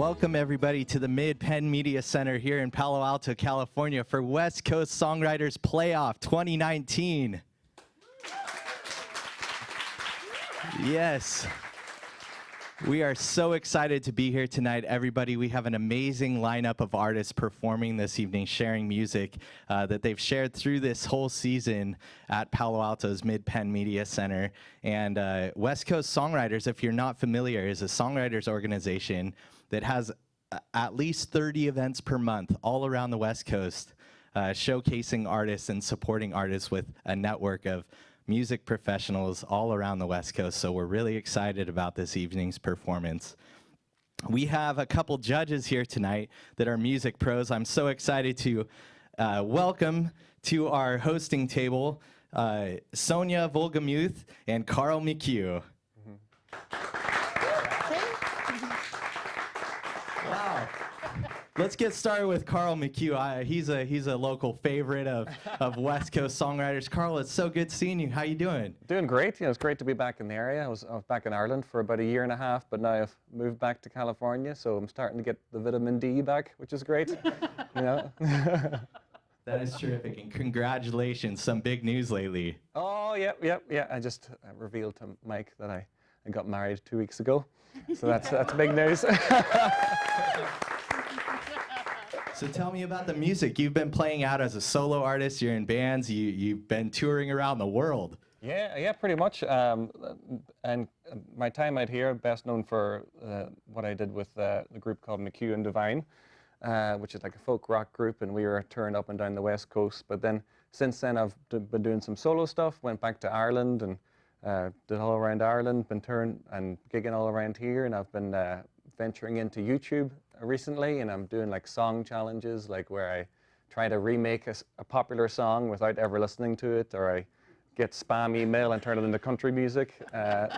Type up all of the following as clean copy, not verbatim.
Welcome everybody to the Midpen Media Center here in Palo Alto, California for West Coast Songwriters Playoff 2019. Yes. We are so excited to be here tonight, everybody. We have an amazing lineup of artists performing this evening, sharing music that they've shared through this whole season at Palo Alto's Midpen Media Center. And West Coast Songwriters, if you're not familiar, is a songwriters organization that has at least 30 events per month all around the West Coast, showcasing artists and supporting artists with a network of music professionals all around the West Coast. So we're really excited about this evening's performance. We have a couple judges here tonight that are music pros. I'm so excited to welcome to our hosting table Sonia Volgamuth and Carl McHugh. Wow. Let's get started with Carl McHugh. He's a local favorite of West Coast Songwriters. Carl, it's so good seeing you. How you doing? Doing great. You know, it's great to be back in the area. I was back in Ireland for about a year and a half, but now I've moved back to California, so I'm starting to get the vitamin D back, which is great. You know. That is terrific, and congratulations. Some big news lately. Oh, yeah. I just revealed to Mike that I got married 2 weeks ago, so that's big news. So tell me about the music. You've been playing out as a solo artist. You're in bands. You've been touring around the world. Yeah, pretty much. And my time out here, best known for what I did with the group called McHugh and Divine, which is like a folk rock group, and we were touring up and down the West Coast. But then since then, I've been doing some solo stuff. Went back to Ireland and did all around Ireland. Been touring and gigging all around here, and I've been venturing into YouTube recently, and I'm doing like song challenges, like where I try to remake a popular song without ever listening to it, or I get spam email and turn it into country music.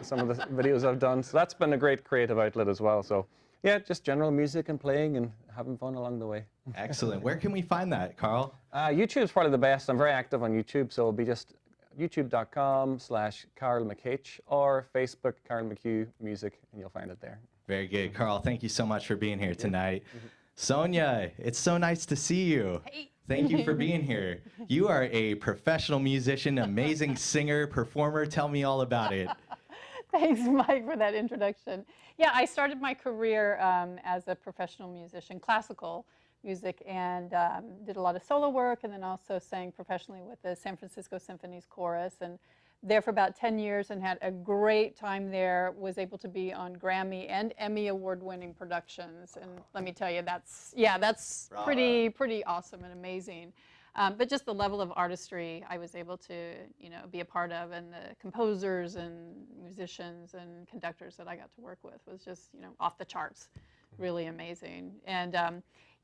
Some of the videos I've done, so that's been a great creative outlet as well. So yeah, just general music and playing and having fun along the way. Excellent. Where can we find that, Carl? YouTube's probably the best. I'm very active on YouTube, so it'll be just youtube.com/Carl McH or Facebook Carl McHugh Music, and you'll find it there. Very good. Carl, thank you so much for being here tonight. Sonia, it's so nice to see you. Hey. Thank you for being here. You are a professional musician, amazing singer, performer. Tell me all about it. Thanks, Mike, for that introduction. Yeah, I started my career as a professional musician, classical music, and did a lot of solo work, and then also sang professionally with the San Francisco Symphony's chorus, and there for about 10 years and had a great time there. Was able to be on Grammy and Emmy award-winning productions, and let me tell you, that's pretty awesome and amazing. But just the level of artistry I was able to be a part of, and the composers and musicians and conductors that I got to work with was just off the charts, really amazing. And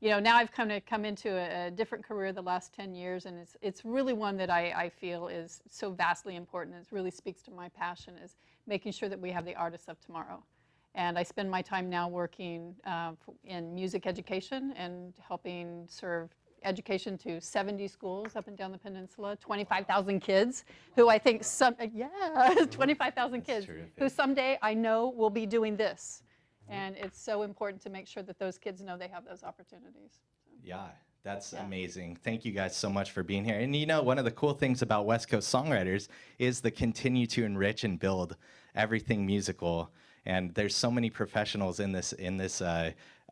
now I've come into a different career the last 10 years, and it's really one that I feel is so vastly important. It really speaks to my passion, is making sure that we have the artists of tomorrow. And I spend my time now working in music education and helping serve education to 70 schools up and down the peninsula, 25,000 kids who I think 25,000 kids who someday I know will be doing this. And it's so important to make sure that those kids know they have those opportunities. So. Yeah, that's amazing. Thank you guys so much for being here. And one of the cool things about West Coast Songwriters is the continue to enrich and build everything musical. And there's so many professionals in this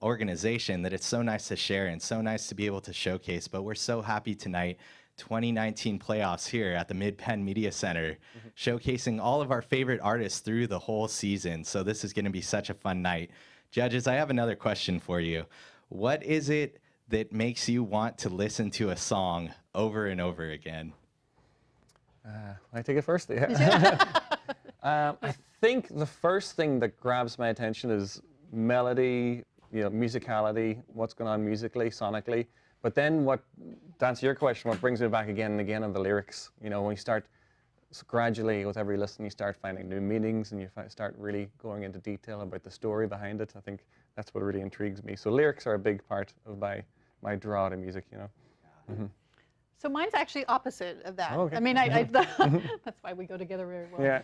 organization that it's so nice to share and so nice to be able to showcase. But we're so happy tonight, 2019 playoffs here at the Midpen Media Center, showcasing all of our favorite artists through the whole season. So this is going to be such a fun night. Judges, I have another question for you. What is it that makes you want to listen to a song over and over again? I take it first. I think the first thing that grabs my attention is melody, musicality, what's going on musically, sonically. But then to answer your question, what brings me back again and again are the lyrics. When you start gradually, with every listen, you start finding new meanings, and you start really going into detail about the story behind it. I think that's what really intrigues me. So lyrics are a big part of my draw to music, So mine's actually opposite of that. Oh, okay. I mean, I that's why we go together very well. Yeah.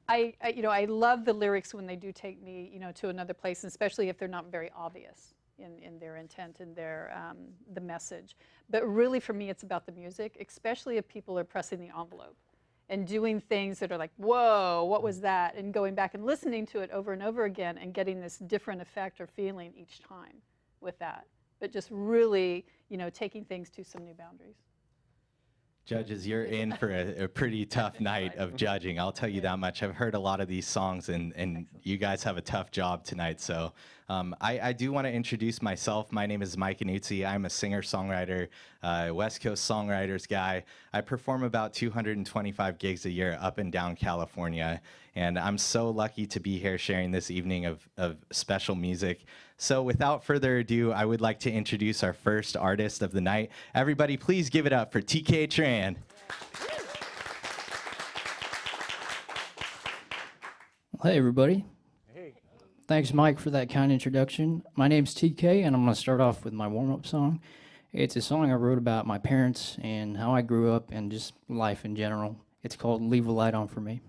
I love the lyrics when they do take me, to another place, and especially if they're not very obvious in their intent and their the message. But really, for me, it's about the music, especially if people are pressing the envelope and doing things that are like, whoa, what was that? And going back and listening to it over and over again and getting this different effect or feeling each time with that. But just really, taking things to some new boundaries. Judges, you're in for a pretty tough night of judging. I'll tell you that much. I've heard a lot of these songs, and you guys have a tough job tonight. So I do want to introduce myself. My name is Mike Annuzzi. I'm a singer-songwriter, West Coast Songwriters guy. I perform about 225 gigs a year up and down California, and I'm so lucky to be here sharing this evening of special music. So without further ado, I would like to introduce our first artist of the night. Everybody, please give it up for TK Tran. Hey, everybody. Hey. Thanks, Mike, for that kind introduction. My name's TK, and I'm going to start off with my warm-up song. It's a song I wrote about my parents and how I grew up and just life in general. It's called Leave a Light On For Me.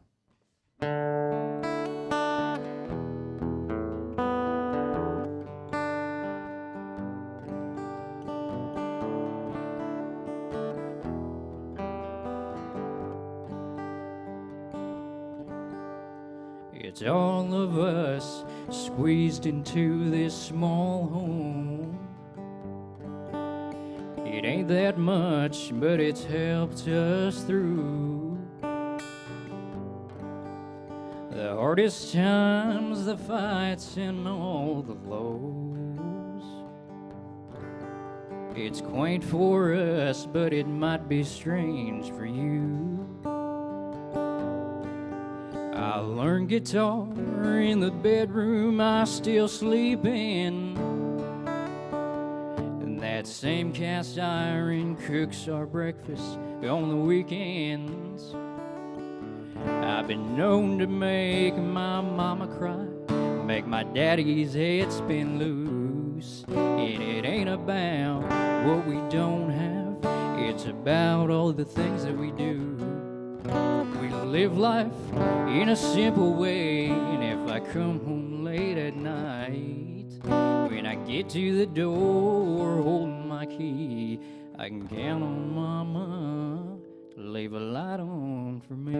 It's all of us squeezed into this small home. It ain't that much, but it's helped us through the hardest times, the fights, and all the lows. It's quaint for us, but it might be strange for you. I learned guitar in the bedroom I still sleep in, and that same cast iron cooks our breakfast on the weekends. I've been known to make my mama cry, make my daddy's head spin loose, and it ain't about what we don't have, it's about all the things that we do. We live life in a simple way, and if I come home late at night, when I get to the door holding my key, I can count on mama to leave a light on for me.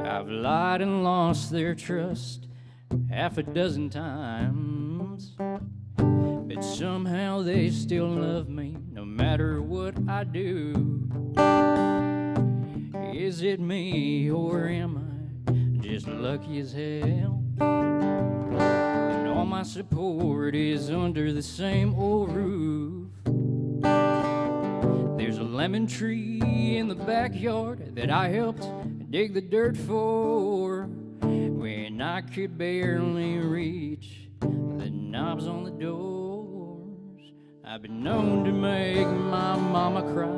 I've lied and lost their trust half a dozen times, but somehow they still love me no matter what I do. Is it me or am I just lucky as hell? And all my support is under the same old roof. There's a lemon tree in the backyard that I helped dig the dirt for when I could barely reach the knobs on the doors. I've been known to make my mama cry,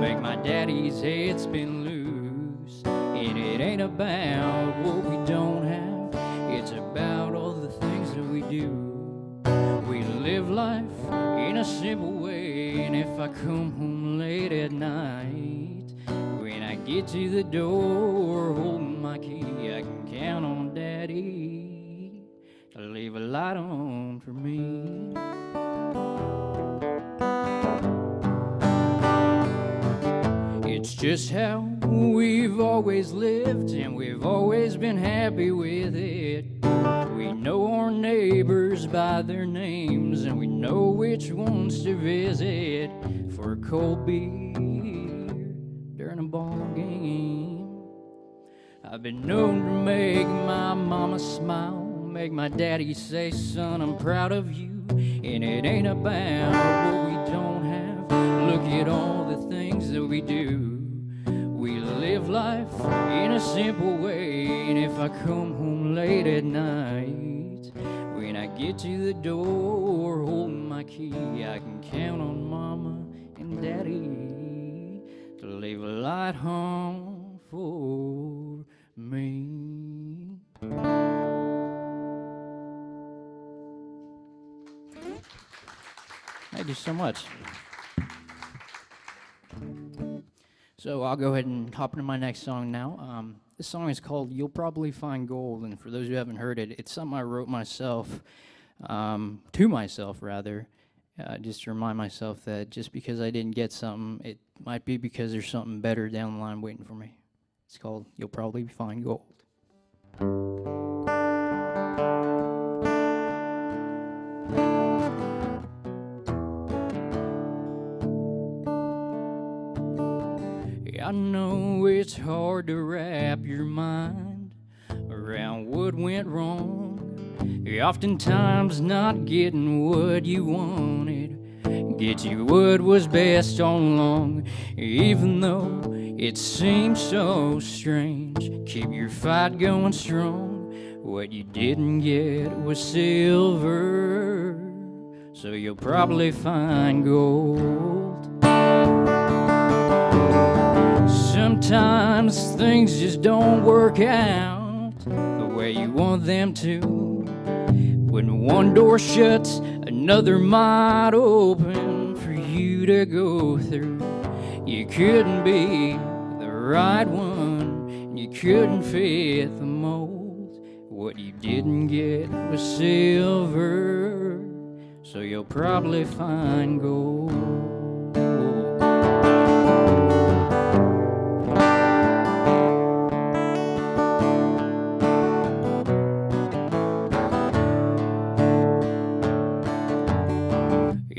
make my daddy's head spin loose, and it ain't about what we don't have, it's about all the things that we do. We live life in a simple way, and if I come home late at night, when I get to the door holding my key, I can count on daddy to leave a light on for me. It's just how we've always lived, and we've always been happy with it. We know our neighbors by their names, and we know which ones to visit for a cold beer during a ball game. I've been known to make my mama smile, make my daddy say, son, I'm proud of you, and it ain't about what we don't have, look at all the things that we do. We live life in a simple way, and if I come home late at night, when I get to the door holding my key, I can count on mama and daddy to leave a light on for me. Thank you so much. So I'll go ahead and hop into my next song now. This song is called You'll Probably Find Gold, and for those who haven't heard it, it's something I wrote myself, to myself rather, just to remind myself that just because I didn't get something, it might be because there's something better down the line waiting for me. It's called You'll Probably Find Gold. I know it's hard to wrap your mind around what went wrong. Oftentimes not getting what you wanted gets you what was best all along. Even though it seems so strange, keep your fight going strong. What you didn't get was silver, so you'll probably find gold. Sometimes things just don't work out the way you want them to. When one door shuts, another might open for you to go through. You couldn't be the right one, and you couldn't fit the mold. What you didn't get was silver, so you'll probably find gold.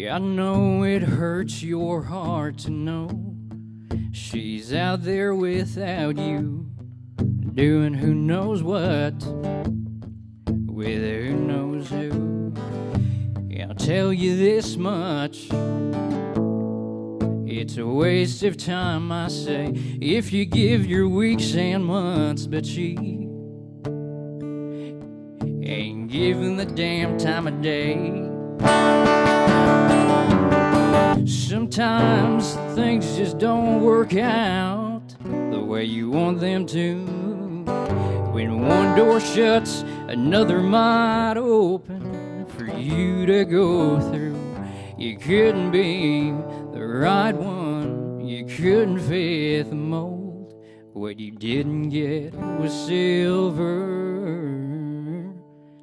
I know it hurts your heart to know she's out there without you, doing who knows what with who knows who. Yeah, I'll tell you this much, it's a waste of time, I say, if you give your weeks and months, but she ain't giving the damn time of day. Sometimes things just don't work out the way you want them to. When one door shuts, another might open for you to go through. You couldn't be the right one, you couldn't fit the mold. What you didn't get was silver,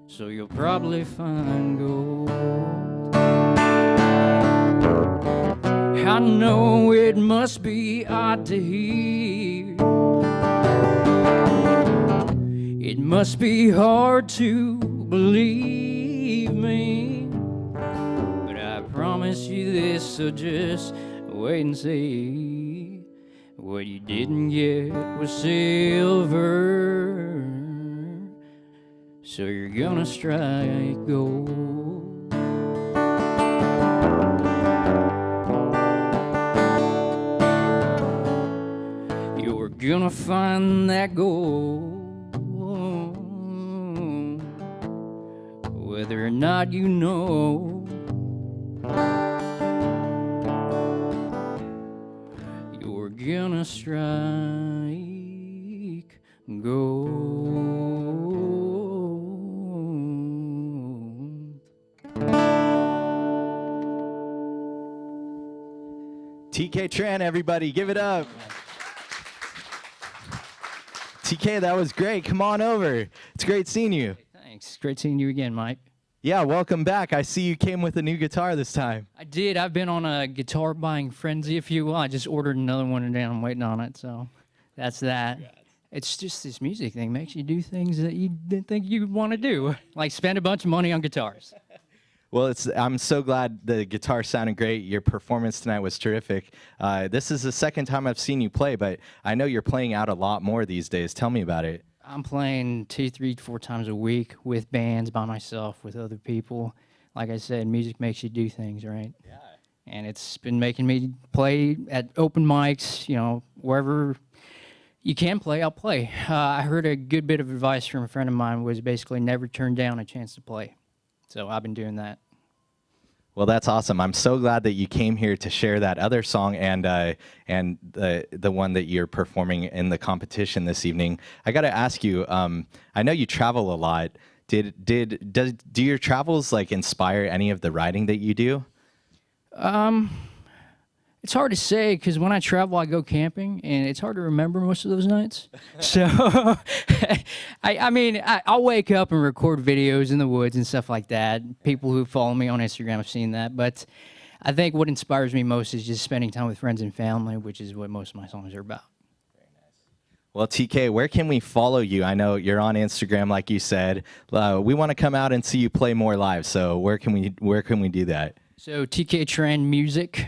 so you'll probably find gold. I know it must be odd to hear, it must be hard to believe me, but I promise you this, so just wait and see. What you didn't get was silver, so you're gonna strike gold. You're gonna find that gold, whether or not you know. You're gonna strike gold. TK Tran, everybody, give it up. TK, that was great. Come on over. It's great seeing you. Thanks. Great seeing you again, Mike. Yeah, welcome back. I see you came with a new guitar this time. I did. I've been on a guitar buying frenzy, if you will. I just ordered another one and I'm waiting on it, so that's that. It's just this music thing makes you do things that you didn't think you'd want to do, like spend a bunch of money on guitars. Well, I'm so glad the guitar sounded great. Your performance tonight was terrific. This is the second time I've seen you play, but I know you're playing out a lot more these days. Tell me about it. I'm playing 2, 3, 4 times a week with bands, by myself, with other people. Like I said, music makes you do things, right? Yeah. And it's been making me play at open mics, you know, wherever you can play, I'll play. I heard a good bit of advice from a friend of mine was basically never turn down a chance to play. So I've been doing that. Well, that's awesome. I'm so glad that you came here to share that other song and the one that you're performing in the competition this evening. I got to ask you. I know you travel a lot. Do your travels like inspire any of the writing that you do? It's hard to say because when I travel, I go camping, and it's hard to remember most of those nights. So, I'll wake up and record videos in the woods and stuff like that. People who follow me on Instagram have seen that. But I think what inspires me most is just spending time with friends and family, which is what most of my songs are about. Well, TK, where can we follow you? I know you're on Instagram, like you said. We want to come out and see you play more live. So where can we do that? So TK Tran Music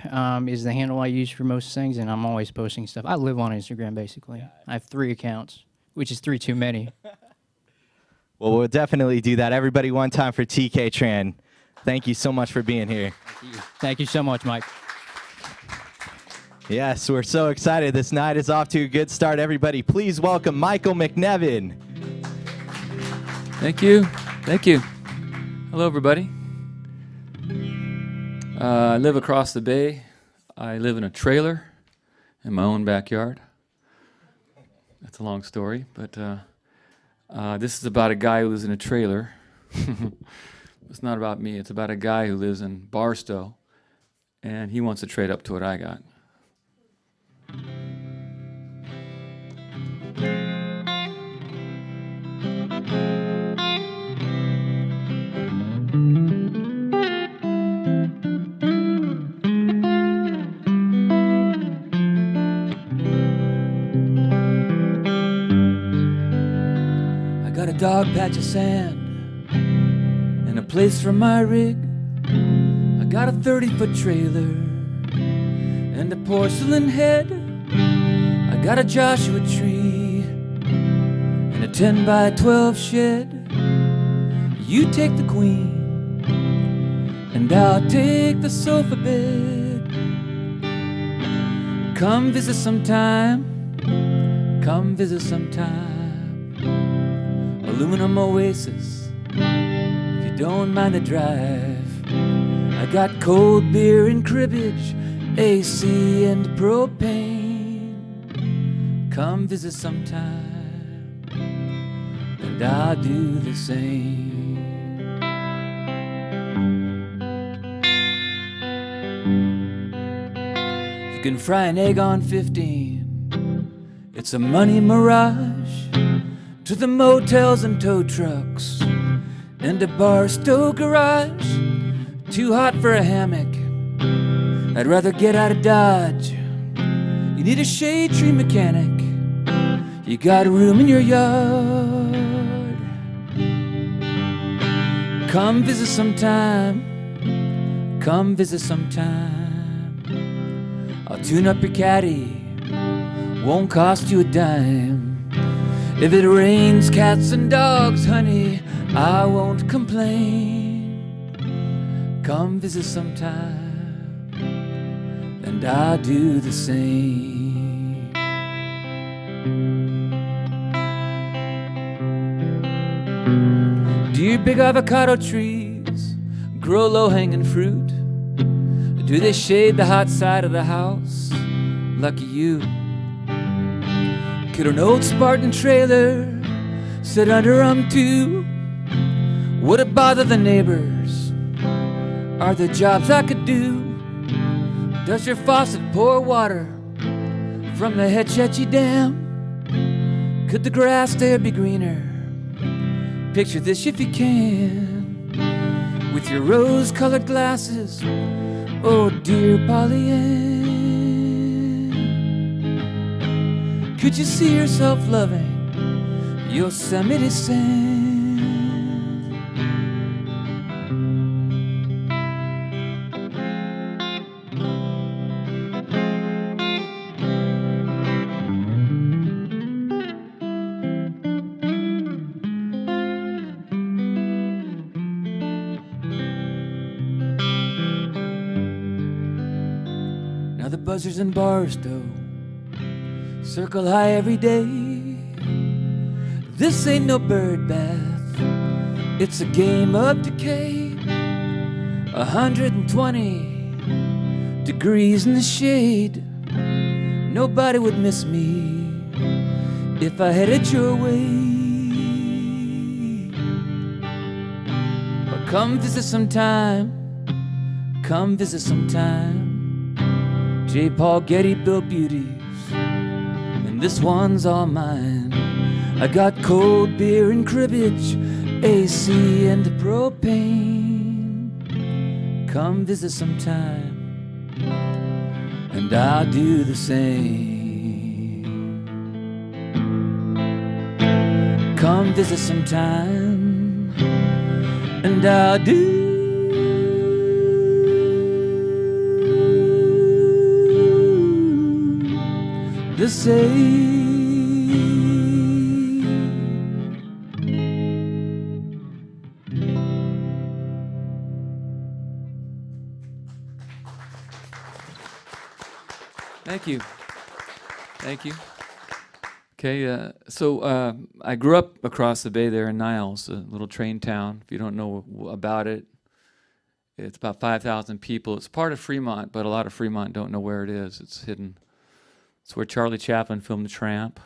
is the handle I use for most things, and I'm always posting stuff. I live on Instagram, basically. I have 3 accounts, which is 3 too many. Well, we'll definitely do that. Everybody, one time for TK Tran. Thank you so much for being here. Thank you so much, Mike. Yes, we're so excited. This night is off to a good start. Everybody, please welcome Michael McNevin. Thank you. Thank you. Hello, everybody. I live across the bay. I live in a trailer in my own backyard. That's a long story, but this is about a guy who lives in a trailer. It's not about me. It's about a guy who lives in Barstow, and he wants to trade up to what I got. I got a dog patch of sand and a place for my rig. I got a 30-foot trailer and a porcelain head. I got a Joshua tree and a 10 by 12 shed. You take the queen and I'll take the sofa bed. Come visit sometime. Come visit sometime. Aluminum Oasis, if you don't mind the drive. I got cold beer and cribbage, AC and propane. Come visit sometime, and I'll do the same. You can fry an egg on 15. It's a money mirage. To the motels and tow trucks and a Barstow garage. Too hot for a hammock, I'd rather get out of Dodge. You need a shade tree mechanic, you got a room in your yard. Come visit sometime, come visit sometime. I'll tune up your caddy, won't cost you a dime. If it rains cats and dogs, honey, I won't complain. Come visit sometime, and I'll do the same. Do your big avocado trees grow low-hanging fruit? Do they shade the hot side of the house? Lucky you. Could an old Spartan trailer sit under 'em too? Would it bother the neighbors? Are there jobs I could do? Does your faucet pour water from the Hetchetchee Dam? Could the grass there be greener? Picture this if you can. With your rose-colored glasses, oh dear Polly Ann. Could you see yourself loving Yosemite Sam? Now the buzzers in Barstow circle high every day. This ain't no bird bath, it's a game of decay. 120 degrees in the shade. Nobody would miss me if I headed your way. But come visit sometime, come visit sometime. J. Paul Getty built beauties, and this one's all mine. I got cold beer and cribbage, AC and propane. Come visit sometime, and I'll do the same. Come visit sometime, and I'll do the same. Thank you. Thank you. Okay, so I grew up across the bay there in Niles, a little train town. If you don't know about it, it's about 5,000 people. It's part of Fremont, but a lot of Fremont don't know where it is. It's hidden. It's where Charlie Chaplin filmed The Tramp.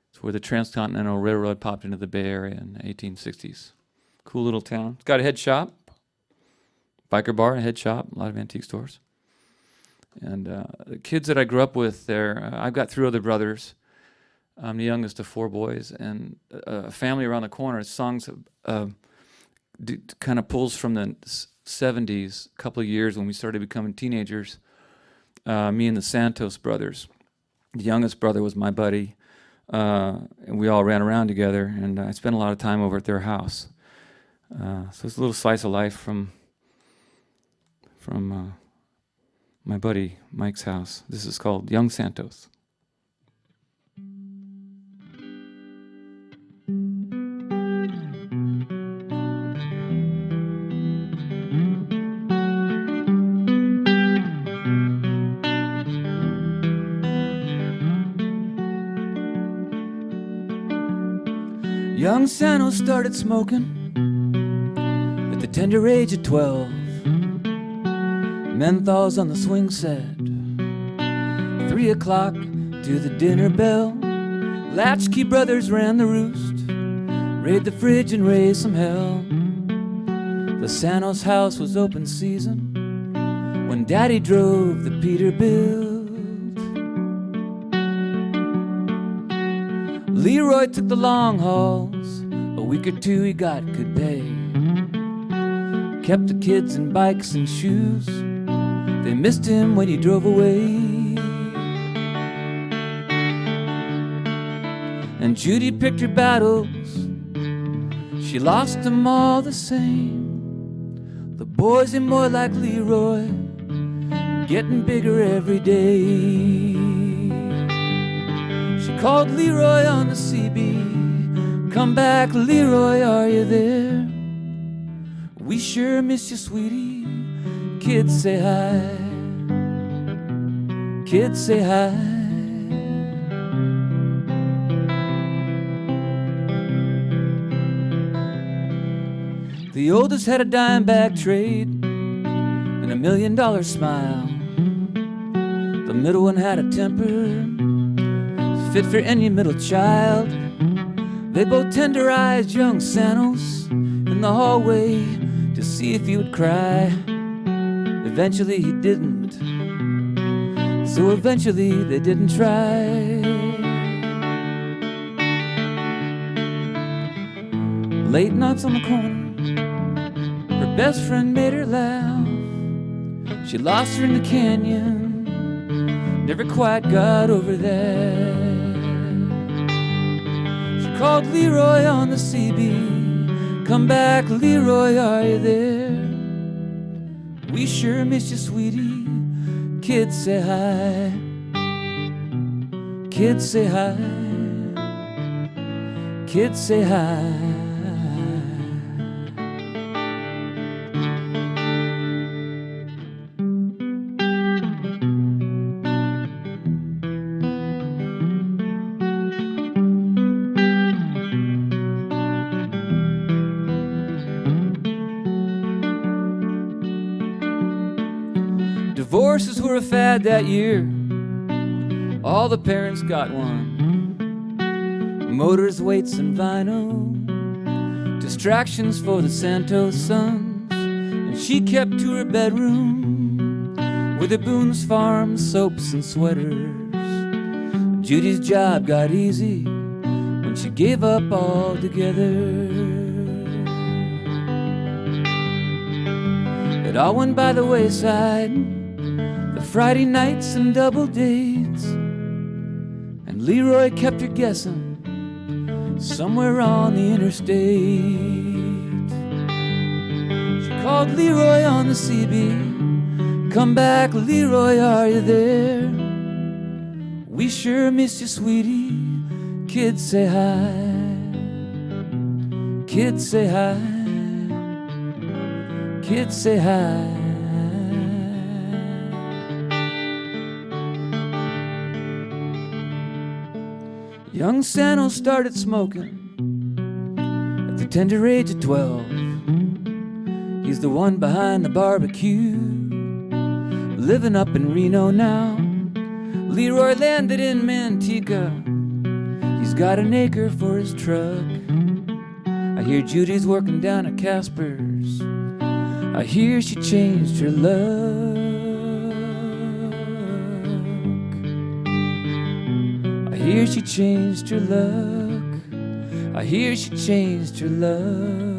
It's where the Transcontinental Railroad popped into the Bay Area in the 1860s. Cool little town. It's got a head shop, biker bar, a head shop, a lot of antique stores. And the kids that I grew up with there, I've got 3 other brothers. I'm the youngest of 4 boys, and a family around the corner. Songs kind of pulls from the 70s, a couple of years when we started becoming teenagers. Me and the Santos brothers. The youngest brother was my buddy, and we all ran around together, and I spent a lot of time over at their house. So it's a little slice of life from my buddy Mike's house. This is called Young Santos. Young Santos started smoking at the tender age of 12. Menthols on the swing set, 3 o'clock to the dinner bell. Latchkey brothers ran the roost, raid the fridge and raise some hell. The Santos house was open season when Daddy drove the Peterbilt. Leroy took the long hauls, a week or 2 he got good pay. Kept the kids in bikes and shoes, they missed him when he drove away. And Judy picked her battles, she lost them all the same. The boys are more like Leroy, getting bigger every day. She called Leroy on the CB, come back Leroy, are you there? We sure miss you, sweetie. Kids say hi. Kids say hi. The oldest had a dime bag trade and $1 million smile. The middle one had a temper fit for any middle child. They both tenderized young Santos in the hallway to see if he would cry. Eventually he didn't, so eventually they didn't try. Late nights on the corner, her best friend made her laugh. She lost her in the canyon, never quite got over that. She called Leroy on the CB, come back Leroy, are you there? We sure miss you, sweetie. Kids say hi. Kids say hi. Kids say hi. Divorces were a fad that year. All the parents got one. Motors, weights, and vinyl. Distractions for the Santos sons. And she kept to her bedroom with her Boone's Farm soaps and sweaters. Judy's job got easy when she gave up altogether. It all went by the wayside, the Friday nights and double dates, and Leroy kept her guessing somewhere on the interstate. She called Leroy on the CB. Come back, Leroy, are you there? We sure miss you, sweetie. Kids say hi. Kids say hi. Kids say hi. Young Sano started smoking at the tender age of 12. He's the one behind the barbecue, living up in Reno now. Leroy landed in Manteca. He's got an acre for his truck. I hear Judy's working down at Casper's. I hear she changed her luck. I hear she changed her luck. I hear she changed her luck.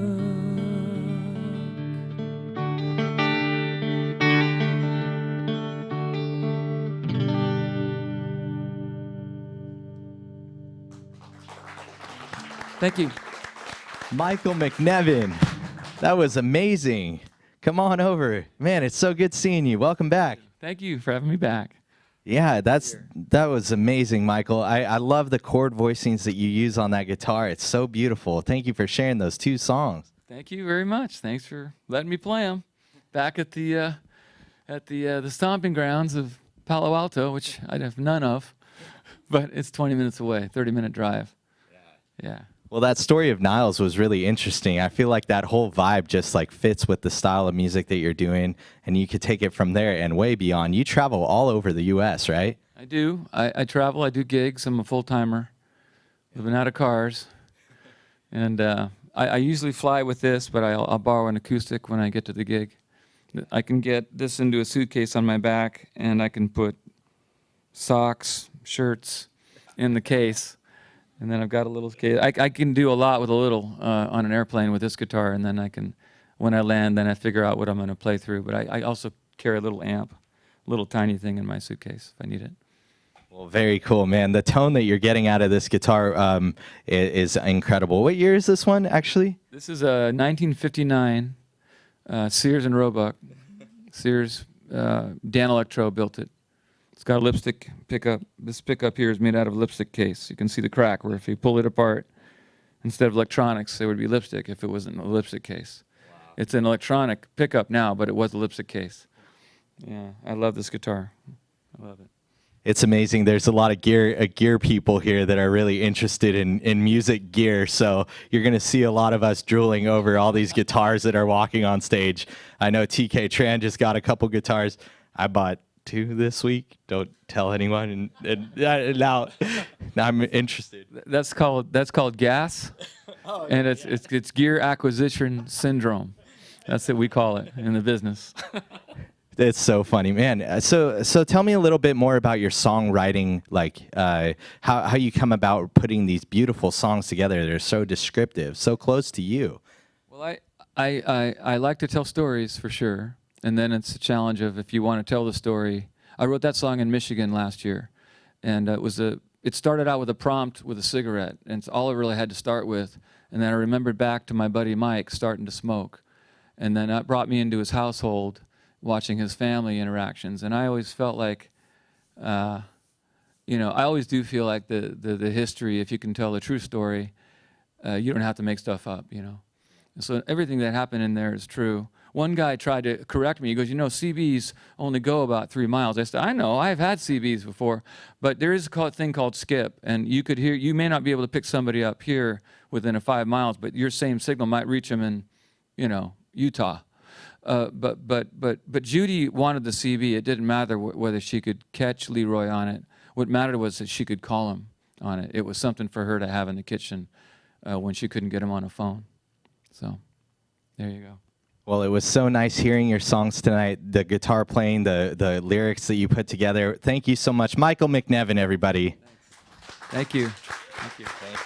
Thank you. Michael McNevin, that was amazing. Come on over. Man, it's so good seeing you. Welcome back. Thank you for having me back. Yeah, that was amazing, Michael. I love the chord voicings that you use on that guitar. It's so beautiful. Thank you for sharing those 2 songs. Thank you very much. Thanks for letting me play them back at the stomping grounds of Palo Alto, which I have none of, but it's 20 minutes away, 30-minute drive. Yeah. Well, that story of Niles was really interesting. I feel like that whole vibe just like fits with the style of music that you're doing, and you could take it from there and way beyond. You travel all over the U.S., right? I do. I travel. I do gigs. I'm a full-timer, living out of cars. And I usually fly with this, but I'll borrow an acoustic when I get to the gig. I can get this into a suitcase on my back, and I can put socks, shirts in the case. And then I've got a little case. I can do a lot with a little on an airplane with this guitar, and then I can, when I land, then I figure out what I'm going to play through. But I also carry a little amp, a little tiny thing in my suitcase if I need it. Well, very cool, man. The tone that you're getting out of this guitar is incredible. What year is this one, actually? This is a 1959 Sears and Roebuck. Sears, Dan Electro built it. It's got a lipstick pickup. This pickup here is made out of a lipstick case. You can see the crack where if you pull it apart, instead of electronics, there would be lipstick if it wasn't a lipstick case. Wow. It's an electronic pickup now, but it was a lipstick case. Yeah, I love this guitar. I love it. It's amazing. There's a lot of gear people here that are really interested in music gear. So you're going to see a lot of us drooling over all these guitars that are walking on stage. I know TK Tran just got a couple guitars. I bought 2 this week. Don't tell anyone. And now I'm interested. That's called gas, and it's gear acquisition syndrome. That's what we call it in the business. It's so funny, man. So tell me a little bit more about your songwriting, like how you come about putting these beautiful songs together. They're so descriptive, so close to you. Well, I like to tell stories for sure. And then it's a challenge of if you want to tell the story. I wrote that song in Michigan last year, and it started out with a prompt with a cigarette, and it's all I really had to start with. And then I remembered back to my buddy Mike starting to smoke, and then that brought me into his household, watching his family interactions. And I always felt like, I always do feel like the history. If you can tell the true story, you don't have to make stuff up, And so everything that happened in there is true. One guy tried to correct me. He goes, CBs only go about 3 miles. I said, I know, I've had CBs before, but there is a thing called skip, and you may not be able to pick somebody up here within 5 miles, but your same signal might reach them in, Utah. But Judy wanted the CB. It didn't matter whether she could catch Leroy on it. What mattered was that she could call him on it. It was something for her to have in the kitchen when she couldn't get him on a phone. So there you go. Well, it was so nice hearing your songs tonight, the guitar playing, the lyrics that you put together. Thank you so much. Michael McNevin, everybody. Thank you. Thank you. Thank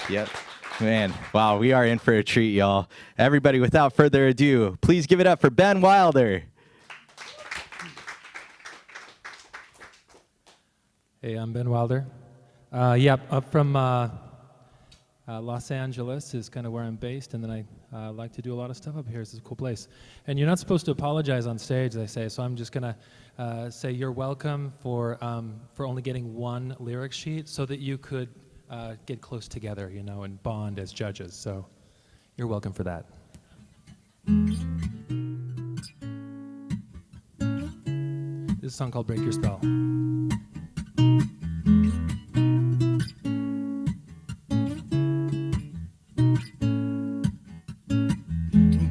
you. Yep. Man, wow, we are in for a treat, y'all. Everybody, without further ado, please give it up for Ben Wylder. Hey, I'm Ben Wylder. Up from Los Angeles is kind of where I'm based, and then I like to do a lot of stuff up here. This is a cool place. And you're not supposed to apologize on stage, they say, so I'm just going to say you're welcome for only getting one lyric sheet so that you could get close together, you know, and bond as judges. So you're welcome for that. This is a song called Break Your Spell.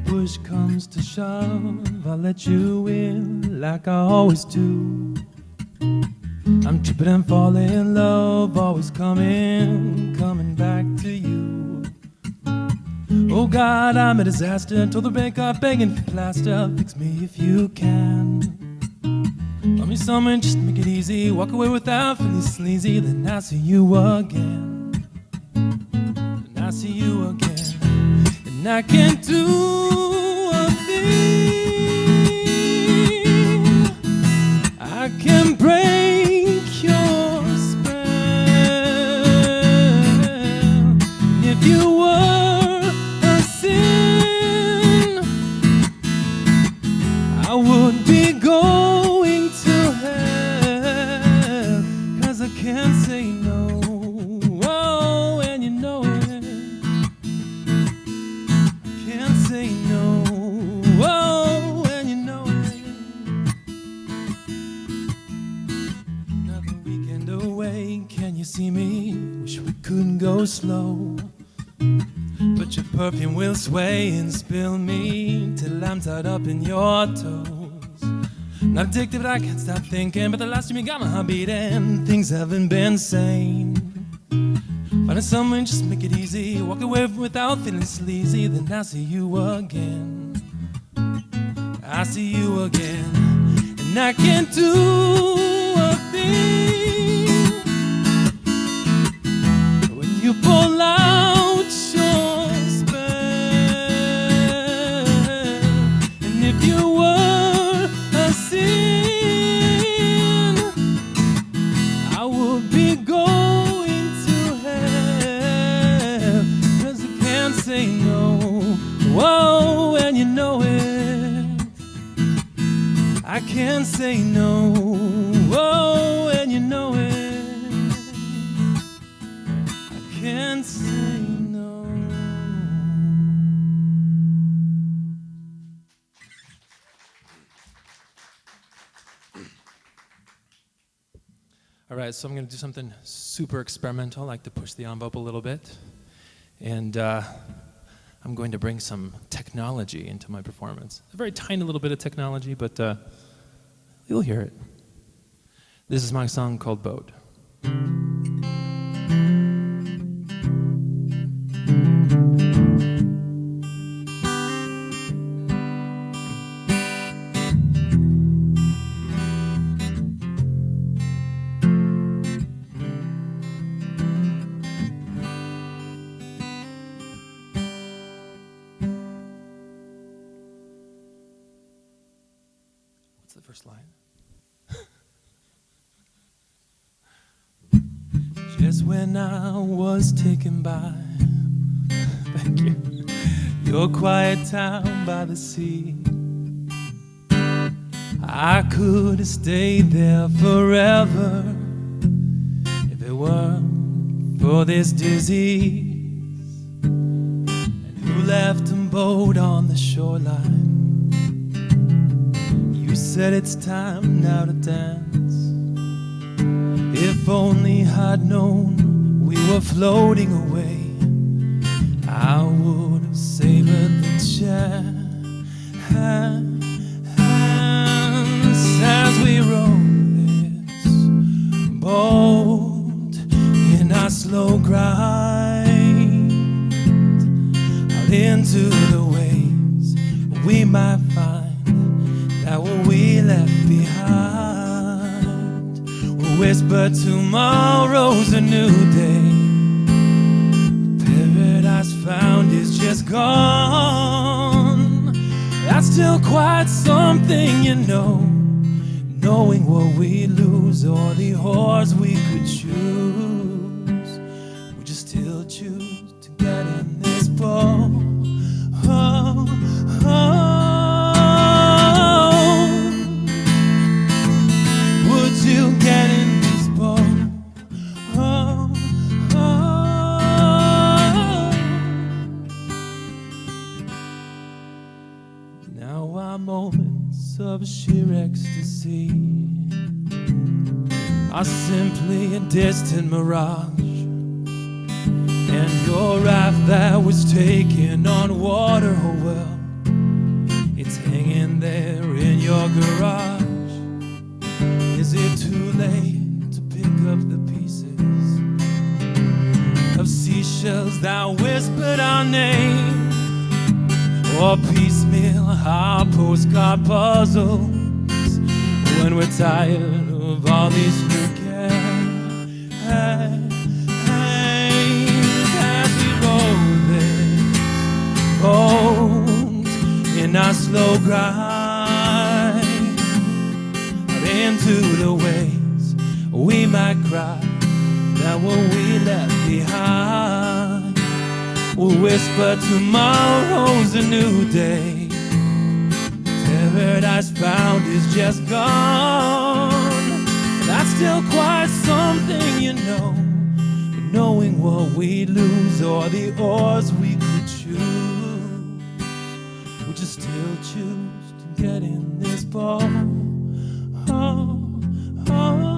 Push comes to shove, I'll let you in like I always do. I'm tripping and falling in love, always coming back to you. Oh God, I'm a disaster, told the bank I'm begging for plaster. Fix me if you can. Love me something, just make it easy. Walk away without feeling sleazy. Then I see you again. Then I see you again. And I can't do a thing. I can break your spell. And if you were a sin, I would be going to hell. 'Cause I can't say no. Oh, and you know it. Can't say no. Oh, and you know it. Another weekend away. Can you see me? Wish we couldn't go slow. But your perfume will sway and spill me till I'm tied up in your toes. Not addicted, but I can't stop thinking. But the last time you got my heart beating, things haven't been sane. Finding someone, just make it easy. Walk away without feeling sleazy. Then I see you again. I see you again. And I can't do a thing when you pull out your spell. And if you were a sin, I would be going to hell. 'Cause I can't say no. Whoa, and you know it. I can't say no. Whoa, and you know it. I can't say no. All right, so I'm going to do something super experimental. I like to push the envelope a little bit. And I'm going to bring some technology into my performance. A very tiny little bit of technology, but you'll hear it. This is my song called Boat. What's the first line? Just when I was taken by, thank you, your quiet town by the sea, I could have stayed there forever if it weren't for this disease. And who left a boat on the shoreline? You said it's time now to dance. If only I'd known we were floating away, I would have savored the chance as we roll this boat in our slow grind out into the waves we might find that what we left behind will whisper tomorrow's a new day. Paradise found is just gone. That's still quite something, you know, knowing what we lose or the horse we could choose. Would you still choose to get in this boat? Oh, oh. Would you get in this boat? Oh, oh. Now our moments of sheer ecstasy are simply a distant mirage. And your raft that was taken on water, oh well, it's hanging there in your garage. Is it too late to pick up the pieces of seashells that whispered our name? Or piecemeal our postcard puzzles when we're tired of all these new games? As we roll this boat in our slow grind out into the waves, we might cry that what we left behind will whisper tomorrow's a new day. Paradise found is just gone. That's still quite something, you know, knowing what we lose or the oars we could choose. Would you still choose to get in this boat? Oh, oh.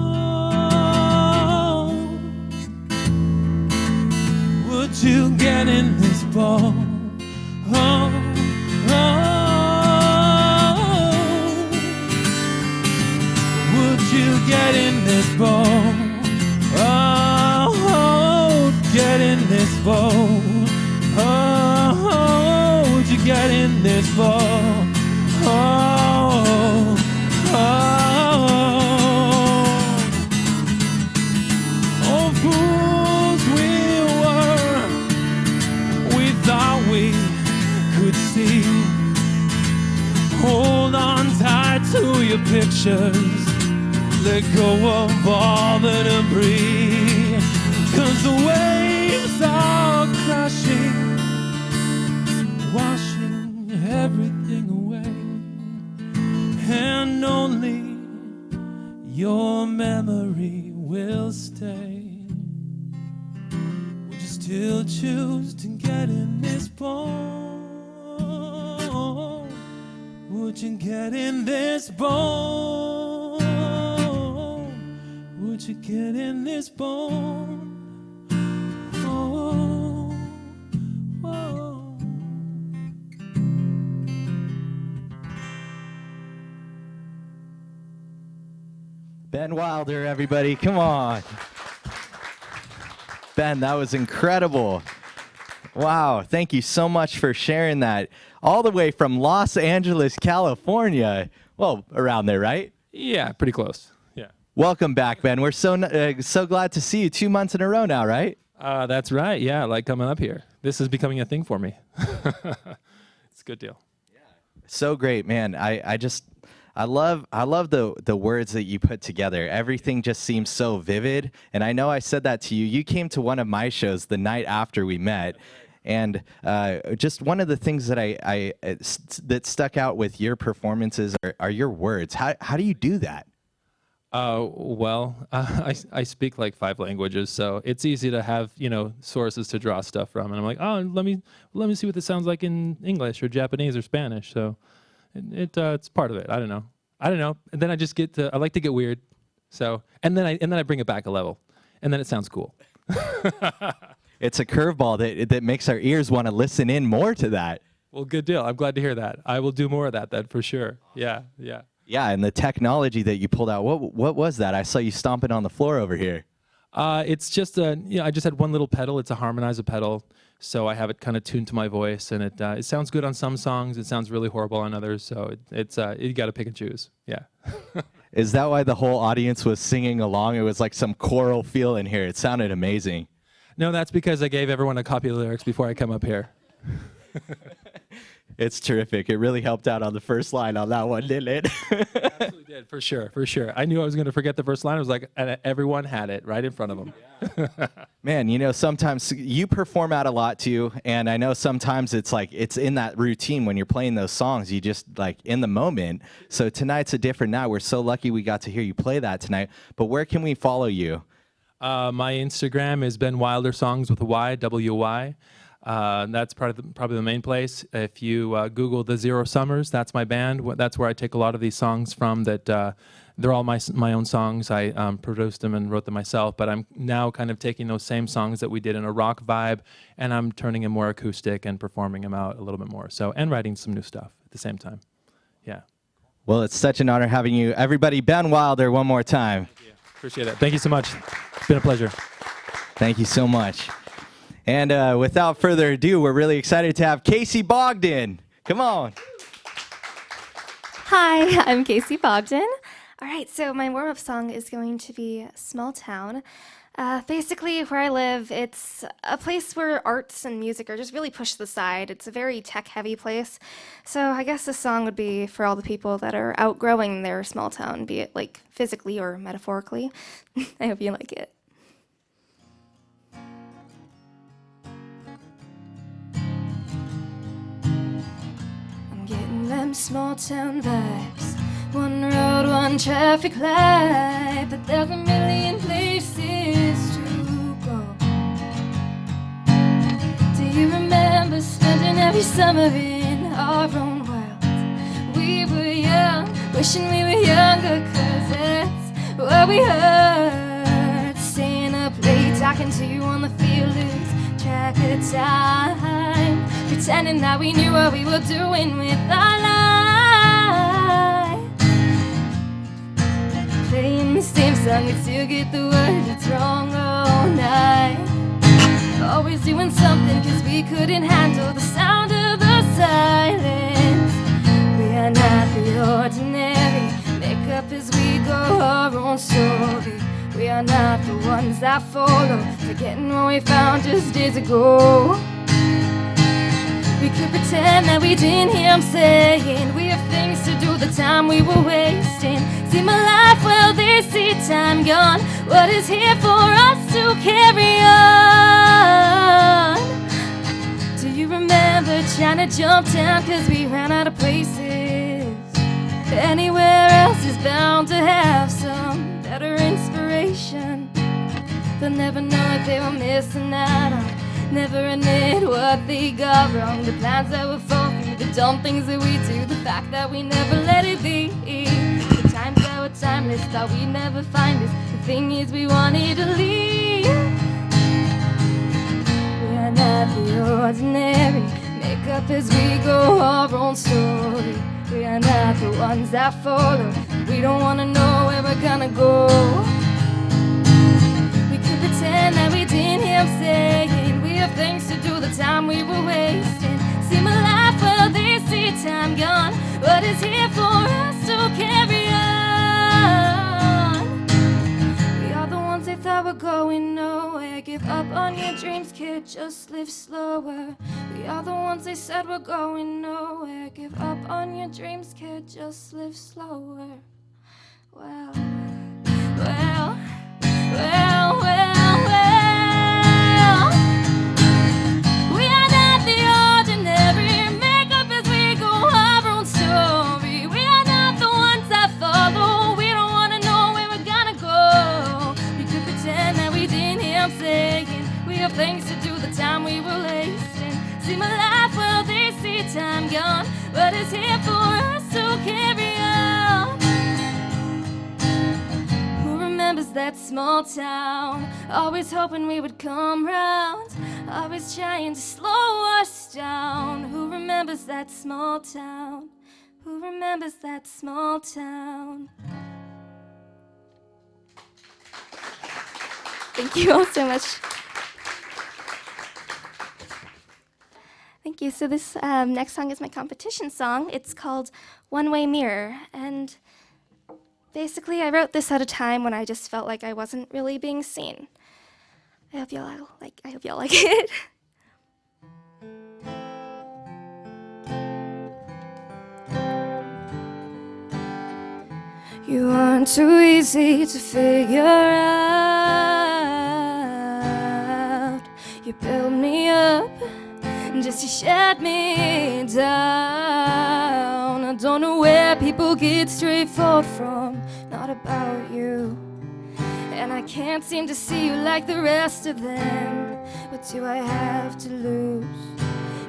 Would you get in this boat? Oh, oh. Would you get in this boat? Oh, oh. Get in this boat. Oh, would you get in this boat? Oh, oh. Oh, fools we were, we thought we could see. Hold on tight to your pictures, let go of all the debris, 'cause the waves are crashing, washing everything away, and only your memory will stay. Would you still choose to get in this boat? Would you get in this boat? Would you get in this boat? Oh, oh. Ben Wylder, everybody, come on. Ben, that was incredible. Wow, thank you so much for sharing that. All the way from Los Angeles, California. Well, around there, right? Yeah, pretty close. Yeah. Welcome back, Ben. We're so glad to see you 2 months in a row now, right? That's right. Yeah, I like coming up here. This is becoming a thing for me. It's a good deal. So great, man. I love the words that you put together. Everything just seems so vivid. And I know I said that to you. You came to one of my shows the night after we met. And just one of the things that that stuck out with your performances are your words. How do you do that? I speak like 5 languages, so it's easy to have, sources to draw stuff from. And I'm like, oh, let me see what this sounds like in English or Japanese or Spanish. So it's part of it. I don't know. And then I just I like to get weird. So and then I bring it back a level, and then it sounds cool. It's a curveball that makes our ears want to listen in more to that. Well, good deal. I'm glad to hear that. I will do more of that then for sure. Yeah. Yeah, and the technology that you pulled out, what was that? I saw you stomping on the floor over here. It's just I just had one little pedal. It's a harmonizer pedal, so I have it kind of tuned to my voice, and it sounds good on some songs. It sounds really horrible on others. So it's you got to pick and choose. Yeah. Is that why the whole audience was singing along? It was like some choral feel in here. It sounded amazing. No, that's because I gave everyone a copy of the lyrics before I come up here. It's terrific. It really helped out on the first line on that one, didn't it? Absolutely did, for sure, for sure. I knew I was going to forget the first line. I was like, and everyone had it right in front of them. Yeah. Man, you know, sometimes you perform out a lot too, and I know sometimes it's like it's in that routine when you're playing those songs, you just like in the moment. So tonight's a different night. We're so lucky we got to hear you play that tonight. But where can we follow you? My Instagram is Ben Wylder Songs with a Y, W-Y. That's probably the main place. If you Google The Zero Summers, that's my band. That's where I take a lot of these songs from. That they're all my own songs. I produced them and wrote them myself. But I'm now kind of taking those same songs that we did in a rock vibe, and I'm turning them more acoustic and performing them out a little bit more. So, and writing some new stuff at the same time. Yeah. Well, it's such an honor having you. Everybody, Ben Wylder, one more time. Thank you. Appreciate it. Thank you so much. It's been a pleasure. Thank you so much. And without further ado, we're really excited to have Casey Bogdan. Come on. Hi, I'm Casey Bogdan. All right, so my warm-up song is going to be Small Town. Basically, where I live, it's a place where arts and music are just really pushed to the side. It's a very tech-heavy place. So I guess this song would be for all the people that are outgrowing their small town, be it like physically or metaphorically. I hope you like it. I'm getting them small town vibes. One road, one traffic light, but there's a million places to go. Do you remember spending every summer in our own world? We were young, wishing we were younger, 'cause that's what we heard. Staying up late, talking to you on the field, lose track of time, pretending that we knew what we were doing with our lives. Playing the same song and still get the words it's wrong all night. Always doing something 'cause we couldn't handle the sound of the silence. We are not the ordinary, make up as we go our own story. We are not the ones that follow, forgetting what we found just days ago. We could pretend that we didn't hear him saying we have things to do, the time we were wasting. See my life, well they see time gone. What is here for us to carry on? Do you remember trying to jump down 'cause we ran out of places? Anywhere else is bound to have some better inspiration. They'll never know what they were missing out on, never admit what they got wrong. The plans that were faulty, the dumb things that we do, the fact that we never let it be. The times that were timeless, thought we'd never find us. The thing is we wanted to leave. We are not the ordinary, make up as we go our own story. We are not the ones that follow, we don't want to know where we're gonna go. We could pretend that we didn't hear him saying we have things to do, the time we were wasting. See my life, well they see time gone. What is here for us to carry on? We are the ones they thought were going nowhere. Give up on your dreams, kid, just live slower. We are the ones they said were going nowhere. Give up on your dreams, kid, just live slower. Well, well, well, well, well. We are not the ordinary, make up as we go our own story. We are not the ones that follow, we don't want to know where we're gonna go. We could pretend that we didn't hear him saying we have things to do, the time we were wasting. See my life, well they see time gone. What is here for us to carry on? Who remembers that small town? Always hoping we would come round, always trying to slow us down. Who remembers that small town? Who remembers that small town? Thank you all so much. Thank you. So this next song is my competition song. It's called One Way Mirror. And basically, I wrote this at a time when I just felt like I wasn't really being seen. I hope y'all like it. You aren't too easy to figure out. You build me up just to shut me down. I don't know where people get straightforward from, not about you. And I can't seem to see you like the rest of them. What do I have to lose?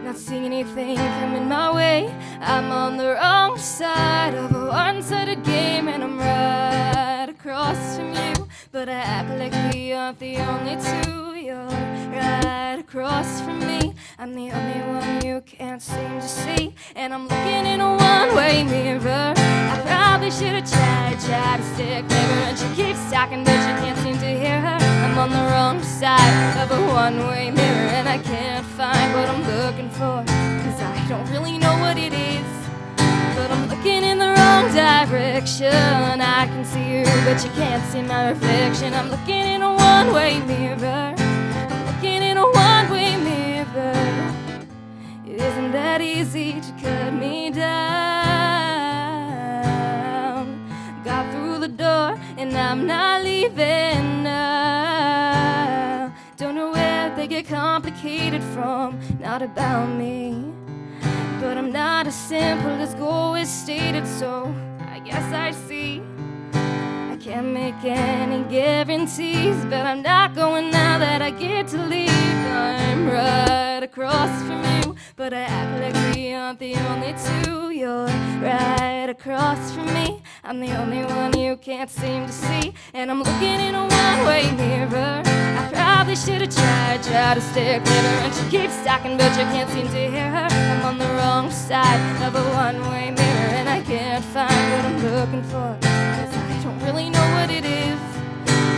Not seeing anything coming my way. I'm on the wrong side of a one-sided game, and I'm right across from you. But I act like we aren't the only two. You're right across from me. I'm the only one you can't seem to see. And I'm looking in a one-way mirror. I probably should have tried to stick clever. And she keeps talking, but you can't seem to hear her. I'm on the wrong side of a one-way mirror, and I can't find what I'm looking for, 'cause I don't really know what it is. But I'm looking in the wrong direction. I can see you, but you can't see my reflection. I'm looking in a one-way mirror. I'm looking in a one-way mirror. It isn't that easy to cut me down. Got through the door and I'm not leaving now. Don't know where they get complicated from, not about me. But I'm not as simple as goal is stated, so I guess I see. I can't make any guarantees, but I'm not going now that I get to leave. I'm right across from you, but I act like we aren't the only two. You're right across from me. I'm the only one you can't seem to see. And I'm looking in a one-way mirror. I probably should have tried to stay clever. And she keeps talking, but you can't seem to hear her. I'm on the wrong side of a one-way mirror, and I can't find what I'm looking for, 'cause I don't really know what it is.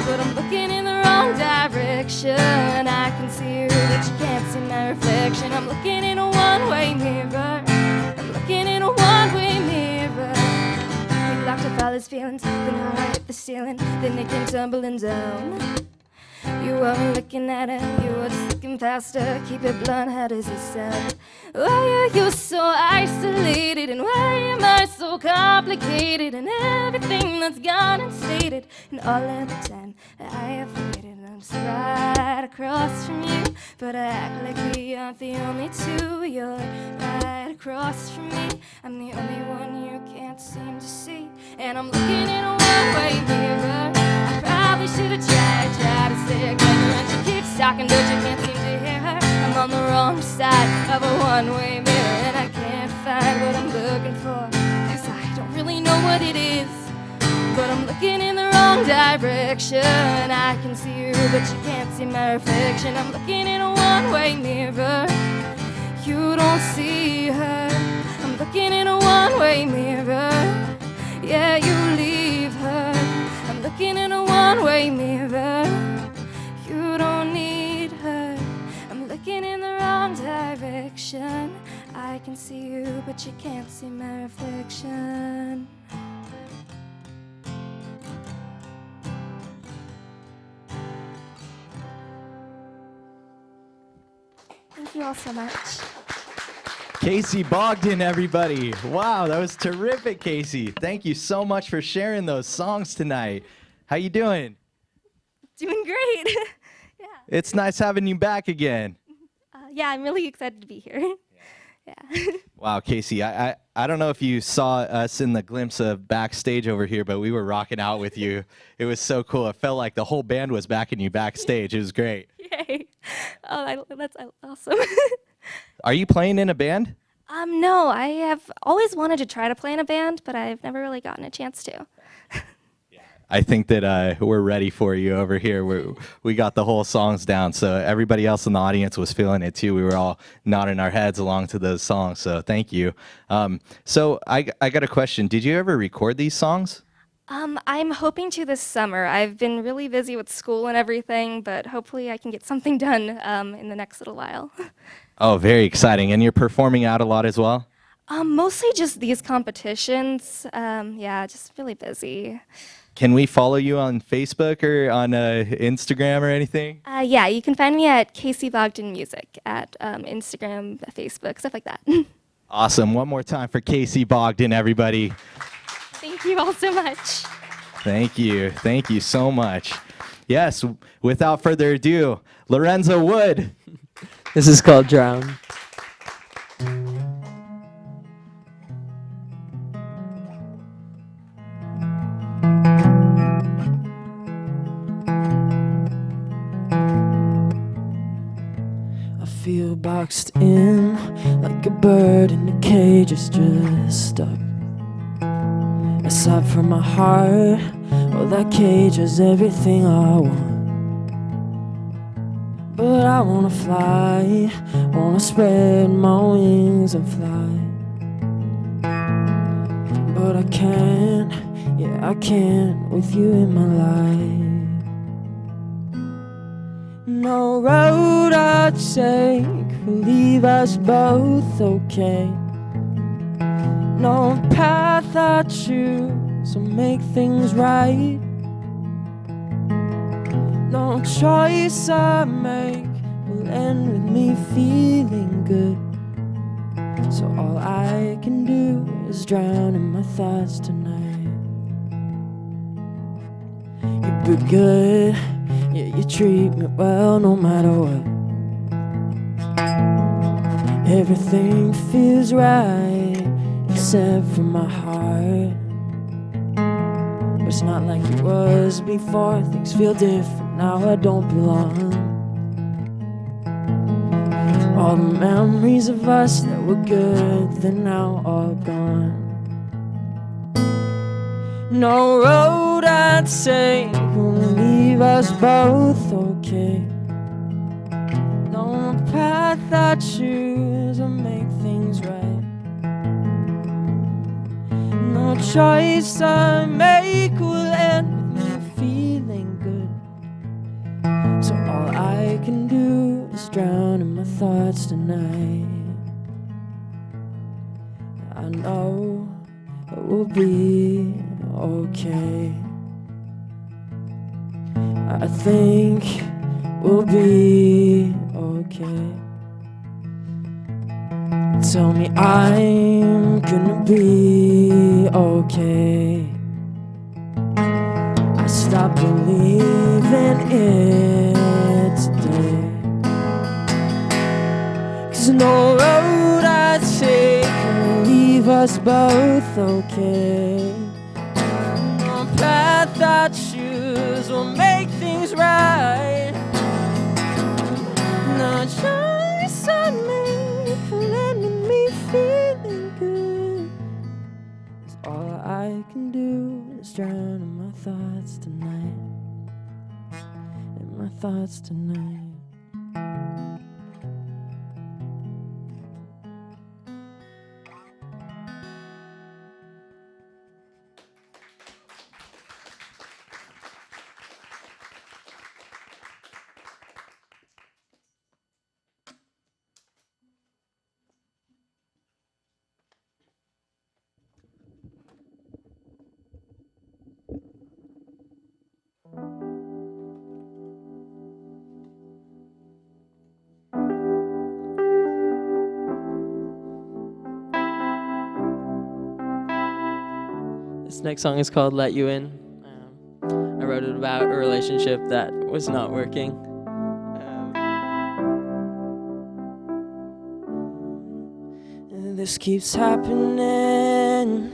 But I'm looking in the wrong direction. I can see you, but you can't see my reflection. I'm looking in a one-way mirror. I'm looking in a one-way mirror. We locked up all his feelings, then I hit the ceiling, then they came tumbling down. You weren't looking at her, you were just looking past her. Keep it blunt, how does it sound? Why are you so isolated, and why am I so complicated? And everything that's gone and stated, and all of the time that I have waited. I'm just right across from you, but I act like we aren't the only two. You're right across from me. I'm the only one you can't seem to see. And I'm looking in a one-way mirror. I probably should have tried to stay clever. And she keeps talking, but you can't seem to hear her. I'm on the wrong side of a one-way mirror, and I can't find what I'm looking for, 'cause I don't really know what it is. But I'm looking in the wrong direction. I can see you, but you can't see my reflection. I'm looking in a one-way mirror. You don't see her. I'm looking in a one-way mirror. Yeah, you leave her. I'm looking in a one-way mirror. You don't need her. I'm looking in the wrong direction. I can see you, but you can't see my reflection. Thank you all so much. Casey Bogdan, everybody. Wow, that was terrific, Casey. Thank you so much for sharing those songs tonight. How you doing? Doing great. Yeah. It's nice having you back again. Yeah, I'm really excited to be here. Yeah. Wow, Casey, I don't know if you saw us in the glimpse of backstage over here, but we were rocking out with you. It was so cool. It felt like the whole band was backing you backstage. It was great. Yay. Oh, that's awesome. Are you playing in a band? No, I have always wanted to try to play in a band, but I've never really gotten a chance to. I think that we're ready for you over here. We got the whole songs down, so everybody else in the audience was feeling it too. We were all nodding our heads along to those songs, so thank you. So I got a question. Did you ever record these songs? I'm hoping to this summer. I've been really busy with school and everything, but hopefully I can get something done in the next little while. Oh, very exciting. And you're performing out a lot as well? Mostly just these competitions. Yeah, just really busy. Can we follow you on Facebook or on Instagram or anything? Yeah, you can find me at Casey Bogdan Music at Instagram, Facebook, stuff like that. Awesome. One more time for Casey Bogdan, everybody. Thank you all so much. Thank you. Thank you so much. Yes, without further ado, Lorenzo Wood. This is called Drown. I feel boxed in like a bird in a cage, it's just stuck. Aside from my heart, well, that cage has everything I want. But I wanna fly, wanna spread my wings and fly. But I can't, yeah, I can't with you in my life. No road I'd take will leave us both okay. No path I choose will make things right. No choice I make will end with me feeling good. So all I can do is drown in my thoughts tonight. You've been good, yeah, you treat me well no matter what. Everything feels right except for my heart. But it's not like it was before. Things feel different now, I don't belong. All the memories of us that were good, they're now all gone. No road I'd take will leave us both okay. No path I choose will make things right. No choice I make will end with me feeling good. So all I can do is drown in my thoughts tonight. I know it will be okay. I think we'll be okay. Tell me I'm gonna be okay. I stopped believing it today. 'Cause no road I take will leave us both okay. No path I choose will make things right. No choice I make will end with me feeling good. 'Cause all I can do is drown in my thoughts tonight. In my thoughts tonight. This next song is called Let You In. I wrote it about a relationship that was not working. This keeps happening.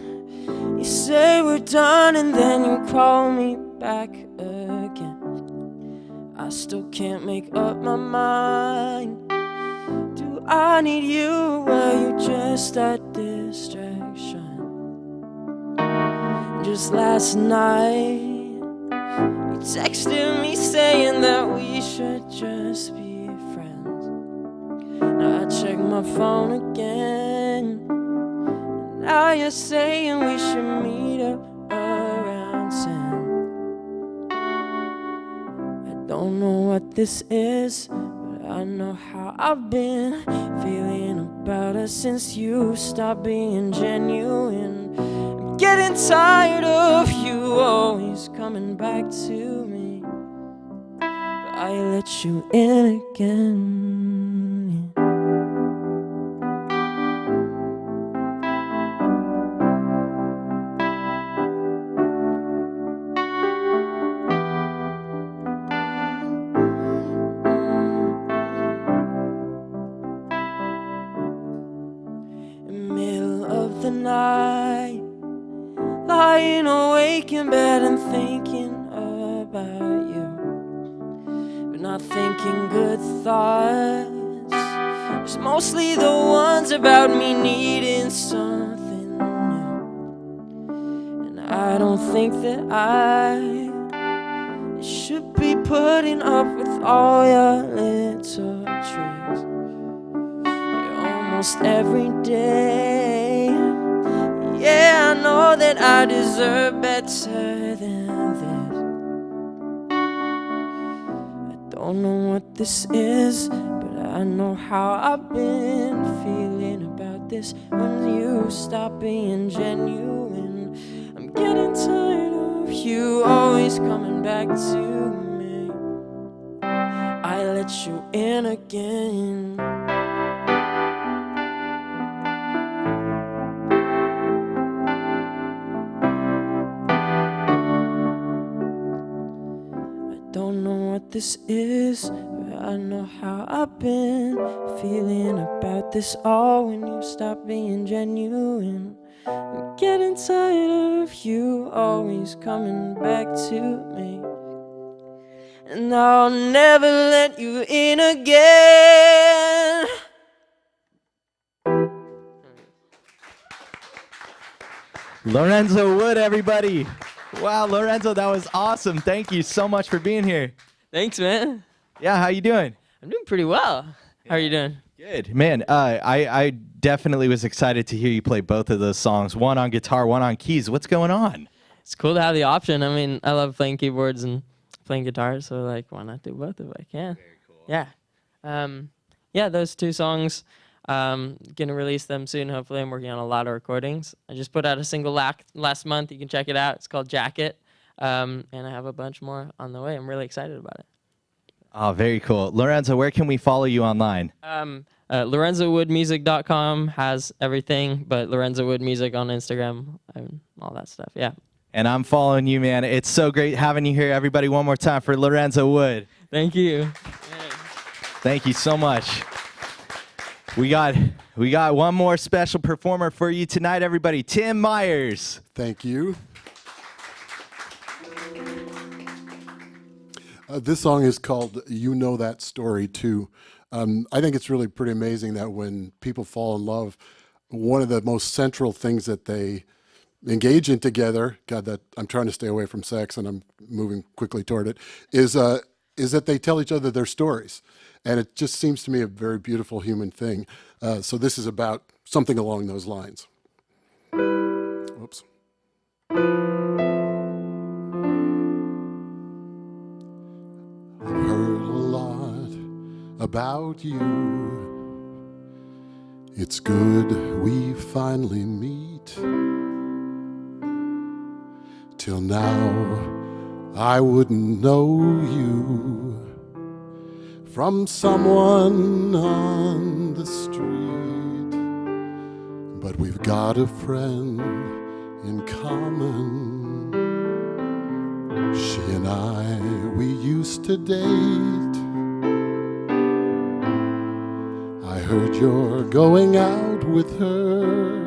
You say we're done and then you call me back again. I still can't make up my mind. Do I need you or are you just a distraction? Just last night, you texted me saying that we should just be friends. Now I check my phone again. Now you're saying we should meet up around don't know what this is, but I know how I've been feeling about us since you stopped being genuine. I'm getting tired of you always coming back to me, but I let you in again. The night, lying awake in bed and thinking about you, but not thinking good thoughts, just mostly the ones about me needing something new. And I don't think that I should be putting up with all your little tricks almost every day. Yeah, I know that I deserve better than this. I don't know what this is, but I know how I've been feeling about this when you stop being genuine. I'm getting tired of you always coming back to me. I let you in again. Don't know what this is, but I know how I've been feeling about this all when you stop being genuine. I'm getting tired of you always coming back to me, and I'll never let you in again. Lorenzo Wood, everybody. Wow, Lorenzo, that was awesome. Thank you so much for being here. Thanks, man. Yeah, how you doing? I'm doing pretty well. How are you doing? Good. Man, I definitely was excited to hear you play both of those songs, one on guitar, one on keys. What's going on? It's cool to have the option. I mean, I love playing keyboards and playing guitar, so like, why not do both if I can? Very cool. Yeah. Yeah, those two songs, gonna release them soon. Hopefully, I'm working on a lot of recordings. I just put out a single last month. You can check it out. It's called Jacket, and I have a bunch more on the way. I'm really excited about it. Oh, very cool. Lorenzo, where can we follow you online? LorenzoWoodMusic.com has everything, but Lorenzo Wood Music on Instagram and all that stuff. Yeah. And I'm following you, man. It's so great having you here, everybody. One more time for Lorenzo Wood. Thank you. Thank you so much. We got one more special performer for you tonight, everybody. Tim Myers. Thank you. This song is called You Know That Story Too. I think it's really pretty amazing that when people fall in love, one of the most central things that they engage in together, God, that I'm trying to stay away from sex and I'm moving quickly toward it, is that they tell each other their stories. And it just seems to me a very beautiful human thing. So this is about something along those lines. Oops. I've heard a lot about you. It's good we finally meet. Till now, I wouldn't know you from someone on the street. But we've got a friend in common. She and I, we used to date. I heard you're going out with her.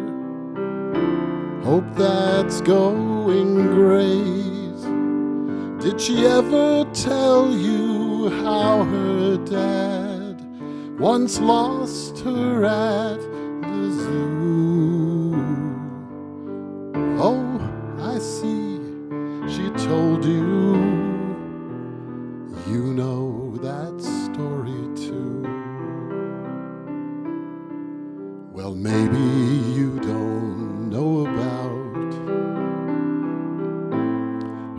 Hope that's going great. Did she ever tell you how her dad once lost her at the zoo? Oh, I see, she told you. You know that story too. Well, maybe you don't know about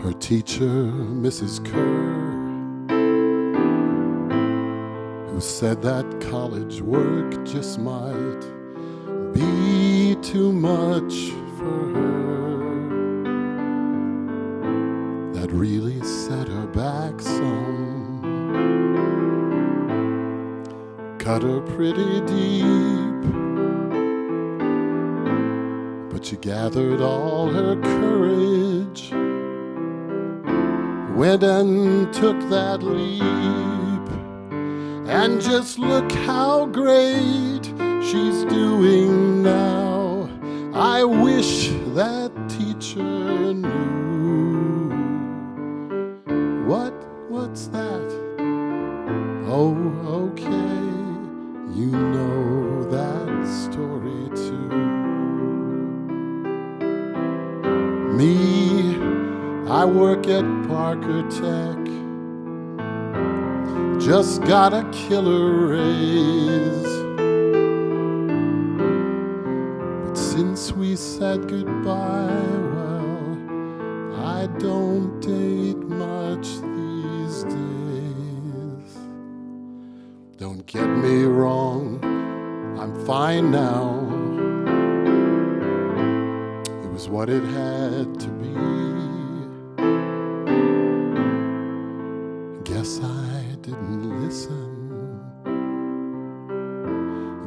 her teacher, Mrs. Kerr. who said that college work just might be too much for her. That really set her back some, cut her pretty deep, but she gathered all her courage, went and took that leap, and just look how great she's doing now. I wish that teacher knew. What's that? Oh, okay, you know that story too. Me, I work at Parker Tech, just got a killer raise. But since we said goodbye, well, I don't date much these days. Don't get me wrong, I'm fine now. It was what it had to be. Guess I didn't listen.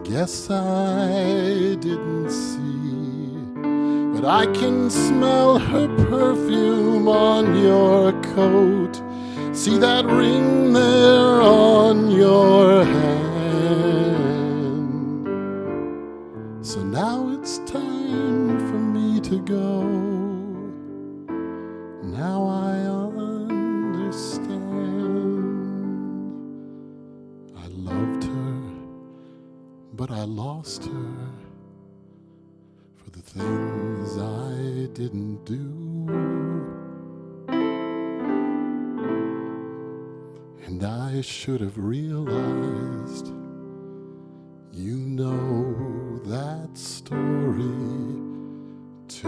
Guess I didn't see. But I can smell her perfume on your coat. See that ring there on your hand. So now it's time for me to go. Now I understand. I loved her, but I lost her for the things I didn't do. And I should have realized, you know that story too.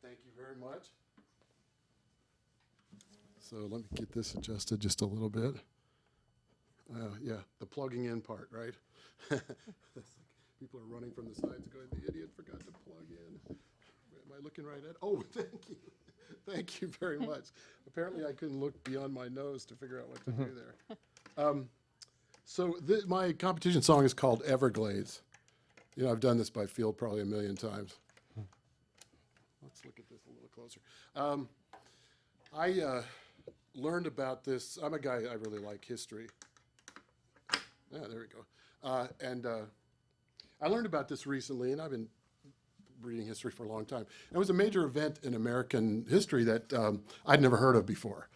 Thank you very much. So let me get this adjusted just a little bit. Yeah, the plugging in part, right? People are running from the sides going, the idiot forgot to plug in. Am I looking right at? Oh, thank you. Thank you very much. Apparently I couldn't look beyond my nose to figure out what to do there. So my competition song is called Everglades. You know, I've done this by field probably a million times. Let's look at this a little closer. I learned about this. I'm a guy, I really like history. Yeah, there we go. I learned about this recently, and I've been reading history for a long time. It was a major event in American history that I'd never heard of before.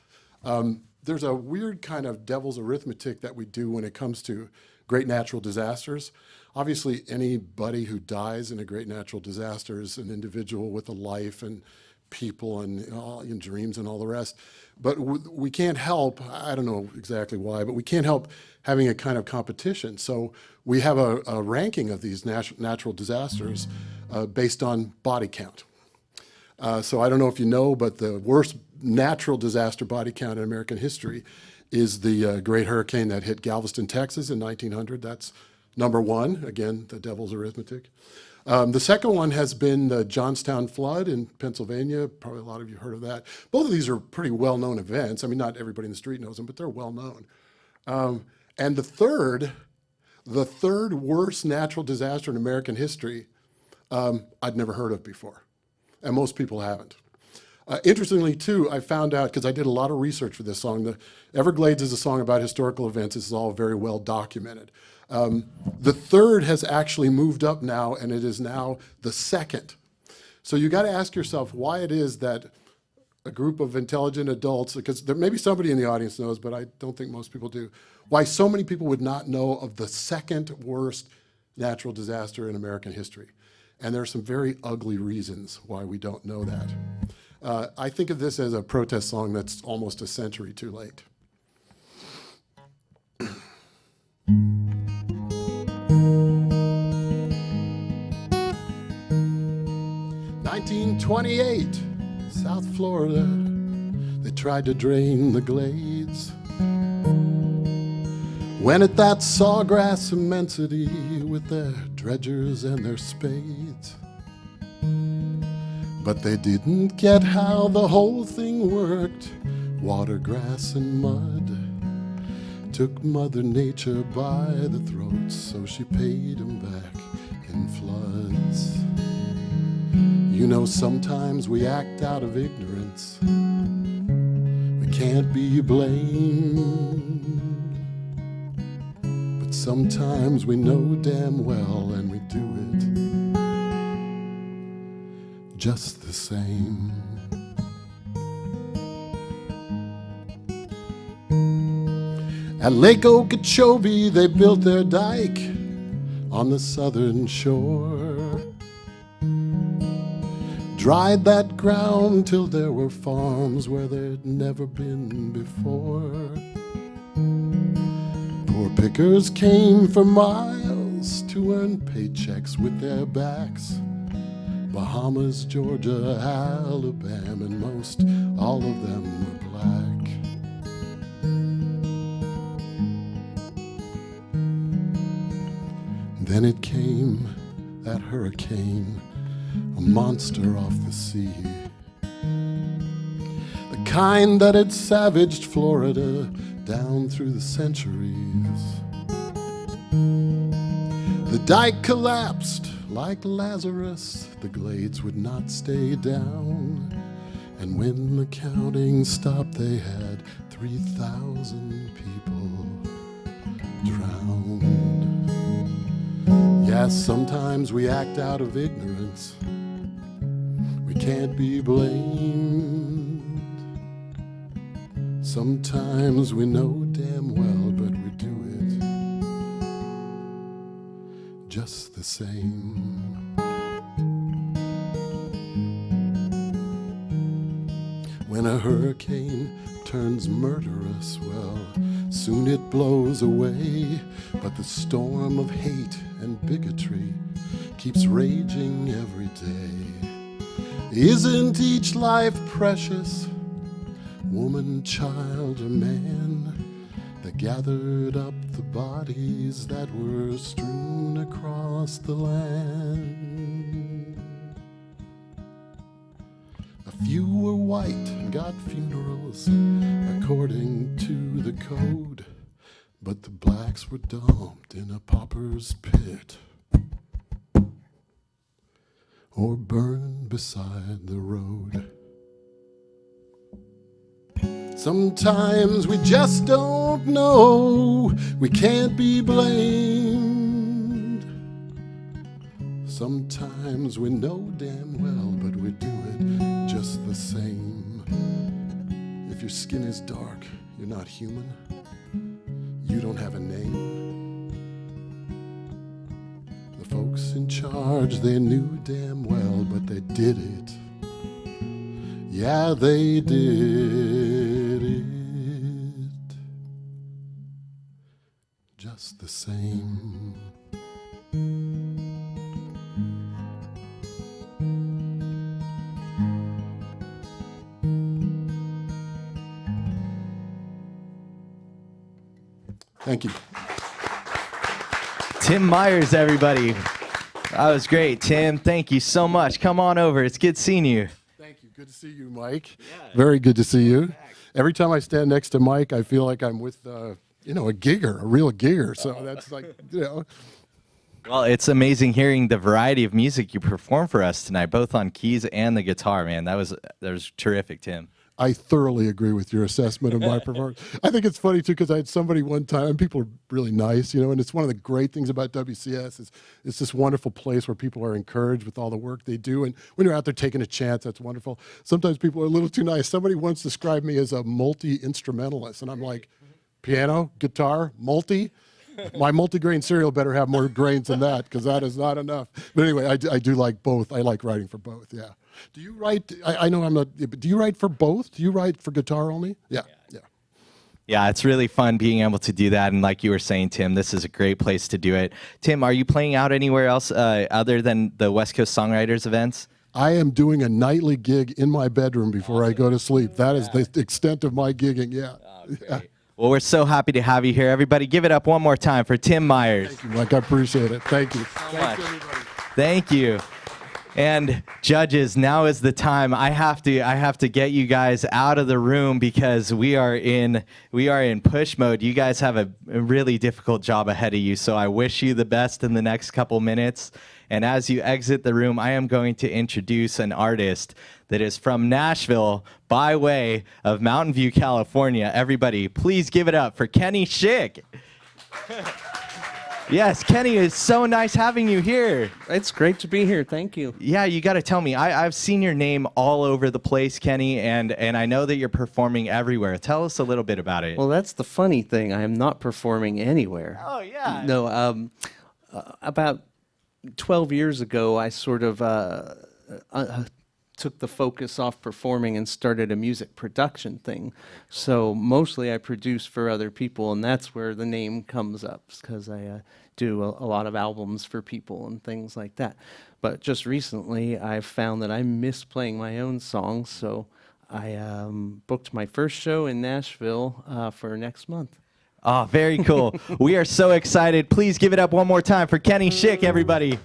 There's a weird kind of devil's arithmetic that we do when it comes to great natural disasters. Obviously, anybody who dies in a great natural disaster is an individual with a life and people and dreams and all the rest. But we can't help, I don't know exactly why, but we can't help having a kind of competition. So we have a ranking of these natural disasters based on body count. So I don't know if you know, but the worst natural disaster body count in American history is the great hurricane that hit Galveston, Texas in 1900. That's number one, again, the devil's arithmetic. The second one has been the Johnstown flood in Pennsylvania. Probably a lot of you heard of that. Both of these are pretty well-known events. I mean, not everybody in the street knows them, but they're well-known. And the third worst natural disaster in American history, I'd never heard of before, and most people haven't. Interestingly, too, I found out, because I did a lot of research for this song, the Everglades is a song about historical events. This is all very well documented. The third has actually moved up now, and it is now the second. So you got to ask yourself why it is that a group of intelligent adults, because there may be somebody in the audience knows, but I don't think most people do, why so many people would not know of the second worst natural disaster in American history. And there are some very ugly reasons why we don't know that. I think of this as a protest song that's almost a century too late. 1928, South Florida, they tried to drain the glades. Went at that sawgrass immensity with their dredgers and their spades. But they didn't get how the whole thing worked. Water, grass, and mud took Mother Nature by the throat, so she paid 'em back in floods. You know, sometimes we act out of ignorance. We can't be blamed. But sometimes we know damn well, and we do it just the same. At Lake Okeechobee, they built their dike on the southern shore. Dried that ground till there were farms where there'd never been before. Poor pickers came for miles to earn paychecks with their backs. Bahamas, Georgia, Alabama, and most all of them were black. Then it came, that hurricane, a monster off the sea. The kind that had savaged Florida down through the centuries. The dike collapsed like Lazarus, the glades would not stay down. And when the counting stopped, they had 3,000 people drowned. Yes, sometimes we act out of ignorance. We can't be blamed. Sometimes we know damn well, but we do it just the same. When a hurricane turns murderous, well, soon it blows away. But the storm of hate and bigotry keeps raging every day. Isn't each life precious, woman, child, or man, that gathered up the bodies that were strewn across the land? A few were white and got funerals according to the code, but the blacks were dumped in a pauper's pit or burned beside the road. Sometimes we just don't know, we can't be blamed. Sometimes we know damn well, but we do it just the same. If your skin is dark, you're not human. You don't have a name. The folks in charge, they knew damn well, but they did it. Yeah, they did it just the same. Thank you. Tim Myers, everybody. That was great. Tim, thank you so much. Come on over. It's good seeing you. Thank you. Good to see you, Mike. Yeah, very good to see you. Every time I stand next to Mike, I feel like I'm with, a gigger, a real gigger. So that's like, Well, it's amazing hearing the variety of music you perform for us tonight, both on keys and the guitar, man. That was terrific, Tim. I thoroughly agree with your assessment of my performance. I think it's funny, too, because I had somebody one time, and people are really nice, and it's one of the great things about WCS is it's this wonderful place where people are encouraged with all the work they do, and when you're out there taking a chance, that's wonderful. Sometimes people are a little too nice. Somebody once described me as a multi-instrumentalist, and I'm like, piano, guitar, multi? My multi-grain cereal better have more grains than that, because that is not enough. But anyway, I do like both. I like writing for both, yeah. Do you write, I know I'm not, but do you write for both? Do you write for guitar only? Yeah. Yeah, it's really fun being able to do that. And like you were saying, Tim, this is a great place to do it. Tim, are you playing out anywhere else other than the West Coast Songwriters events? I am doing a nightly gig in my bedroom before I go to sleep. That is the extent of my gigging, yeah. Well, we're so happy to have you here. Everybody, give it up one more time for Tim Myers. Thank you, Mike. I appreciate it. Thank you. Much. Thank you. And judges, now is the time. I have to get you guys out of the room because we are in push mode. You guys have a really difficult job ahead of you, so I wish you the best in the next couple minutes. And as you exit the room, I am going to introduce an artist that is from Nashville by way of Mountain View, California. Everybody, please give it up for Kenny Schick. Yes, Kenny, it's so nice having you here. It's great to be here. Thank you. Yeah, you got to tell me. I've seen your name all over the place, Kenny, and I know that you're performing everywhere. Tell us a little bit about it. Well, that's the funny thing. I am not performing anywhere. Oh, yeah. No, about 12 years ago, I sort of took the focus off performing and started a music production thing. So mostly I produce for other people, and that's where the name comes up, because I do a lot of albums for people and things like that. But just recently, I've found that I miss playing my own songs, so I booked my first show in Nashville for next month. Oh, very cool. We are so excited. Please give it up one more time for Kenny Schick, everybody.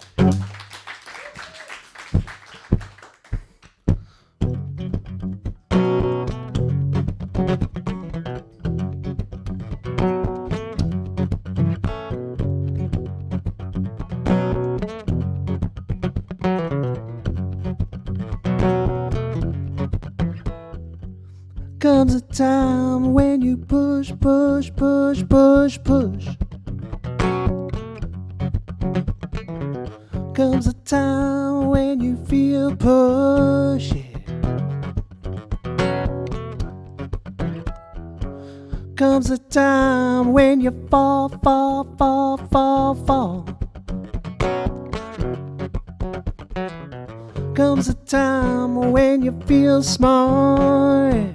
Comes a time when you push, push, push, push, push. Comes a time when you feel pushy. Comes a time when you fall, fall, fall, fall, fall. Comes a time when you feel smart.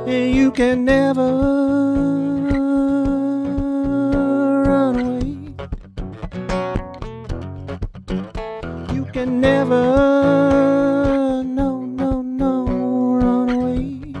And you can never run away. You can never, no, no, no, run away.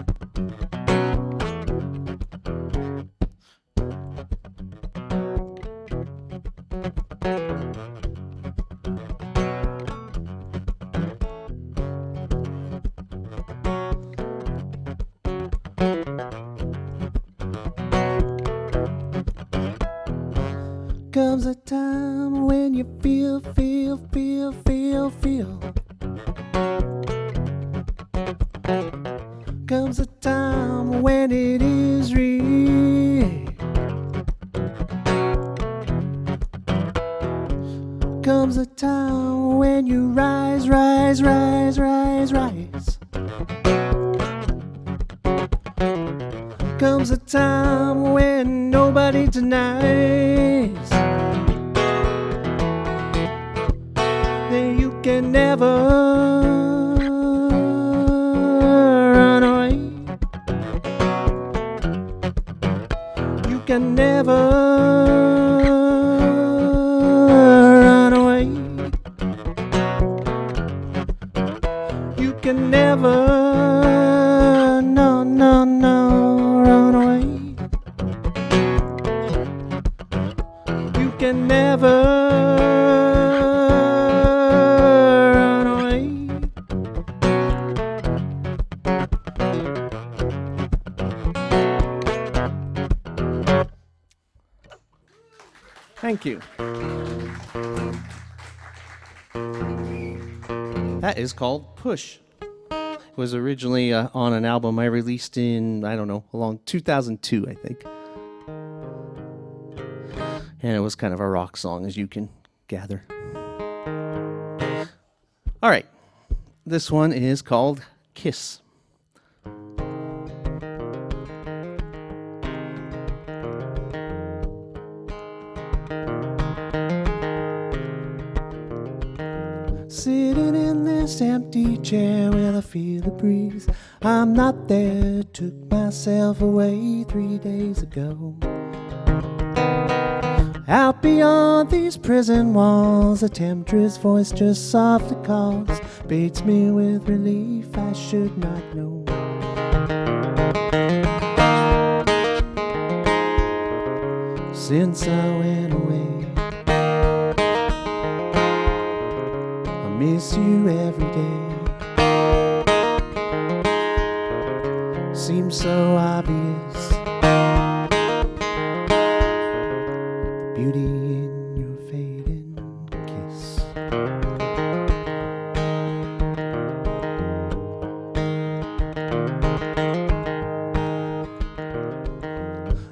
Comes a time when you feel, feel, feel, feel, feel. Comes a time when it is real. Comes a time when you rise, rise, rise, rise, rise. Comes a time when nobody denies. Then you can never run away. You can never run away. You can never, no, no, no, run away. You can never run away. Thank you. That is called Push. It was originally on an album I released in, I don't know, along 2002, I think. And it was kind of a rock song, as you can gather. All right. This one is called Kiss. Sitting in this empty chair where I feel the breeze. I'm not there, took myself away 3 days ago. Out beyond these prison walls, a temptress voice just softly calls, baits me with relief I should not know. Since I went away, I miss you every day. Seems so obvious, the beauty in your fading kiss.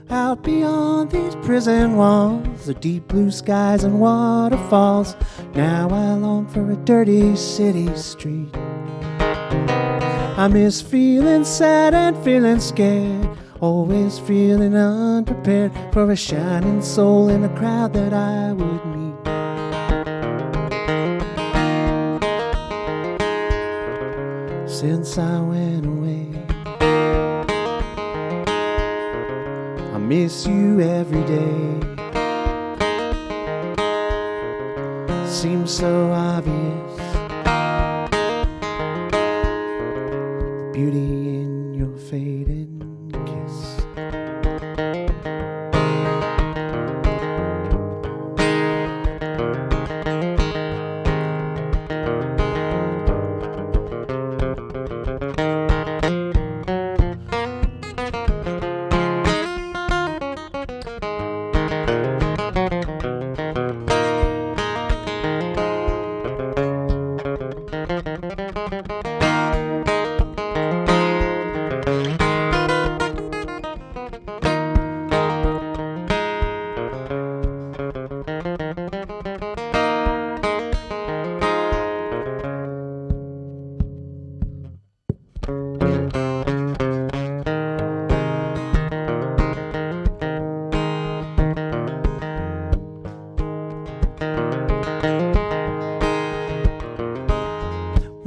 Out beyond these prison walls, the deep blue skies and waterfalls, now I long for a dirty city street. I miss feeling sad and feeling scared, always feeling unprepared for a shining soul in a crowd that I would meet. Since I went away, I miss you every day. Seems so obvious, the beauty in your fading kiss.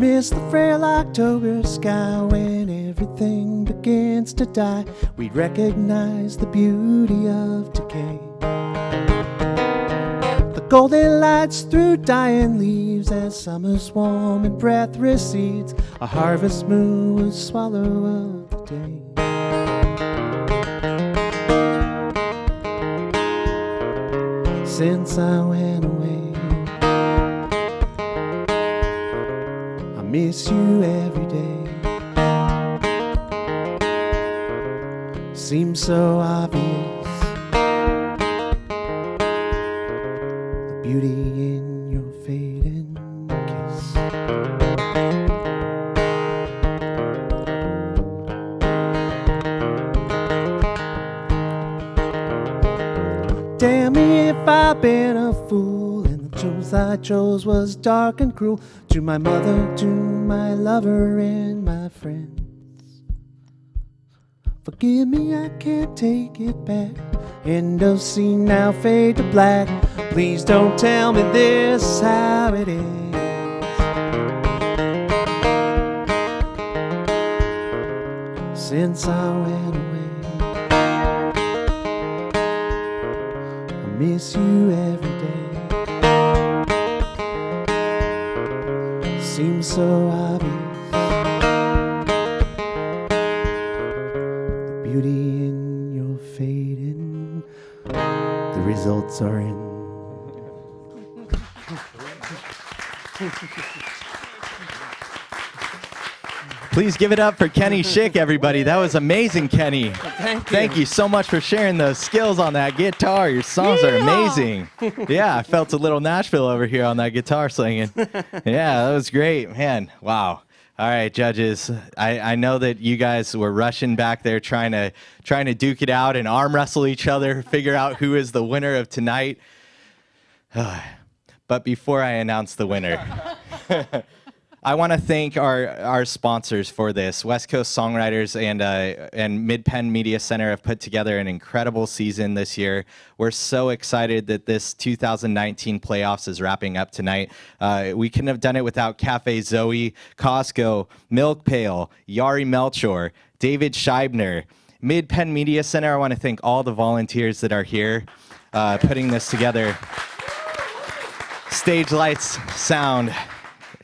Miss the frail October sky when everything begins to die. We recognize the beauty of decay. The golden lights through dying leaves as summer's warm and breath recedes. A harvest moon will swallow up the day. Since I went away, I miss you every day. Seems so obvious, the beauty in your fading kiss. Damn me if I've been a fool, and the truth I chose was dark and cruel. To my mother, to my lover, and my friends. Forgive me, I can't take it back. End of scene, now fade to black. Please don't tell me this is how it is. Since I went away, I miss you every day. Seems so obvious, the beauty in your fading, the results are in. Please give it up for Kenny Schick, everybody. That was amazing, Kenny. Thank you so much for sharing those skills on that guitar. Your songs are amazing. Yeah, I felt a little Nashville over here on that guitar slinging. Yeah, that was great, man. Wow. All right, judges. I know that you guys were rushing back there trying to duke it out and arm wrestle each other, figure out who is the winner of tonight. But before I announce the winner, I want to thank our sponsors for this. West Coast Songwriters and Midpen Media Center have put together an incredible season this year. We're so excited that this 2019 playoffs is wrapping up tonight. We couldn't have done it without Cafe Zoe, Costco, Milk Pail, Yari Melchor, David Scheibner. Midpen Media Center, I want to thank all the volunteers that are here. putting this together. Stage lights, sound.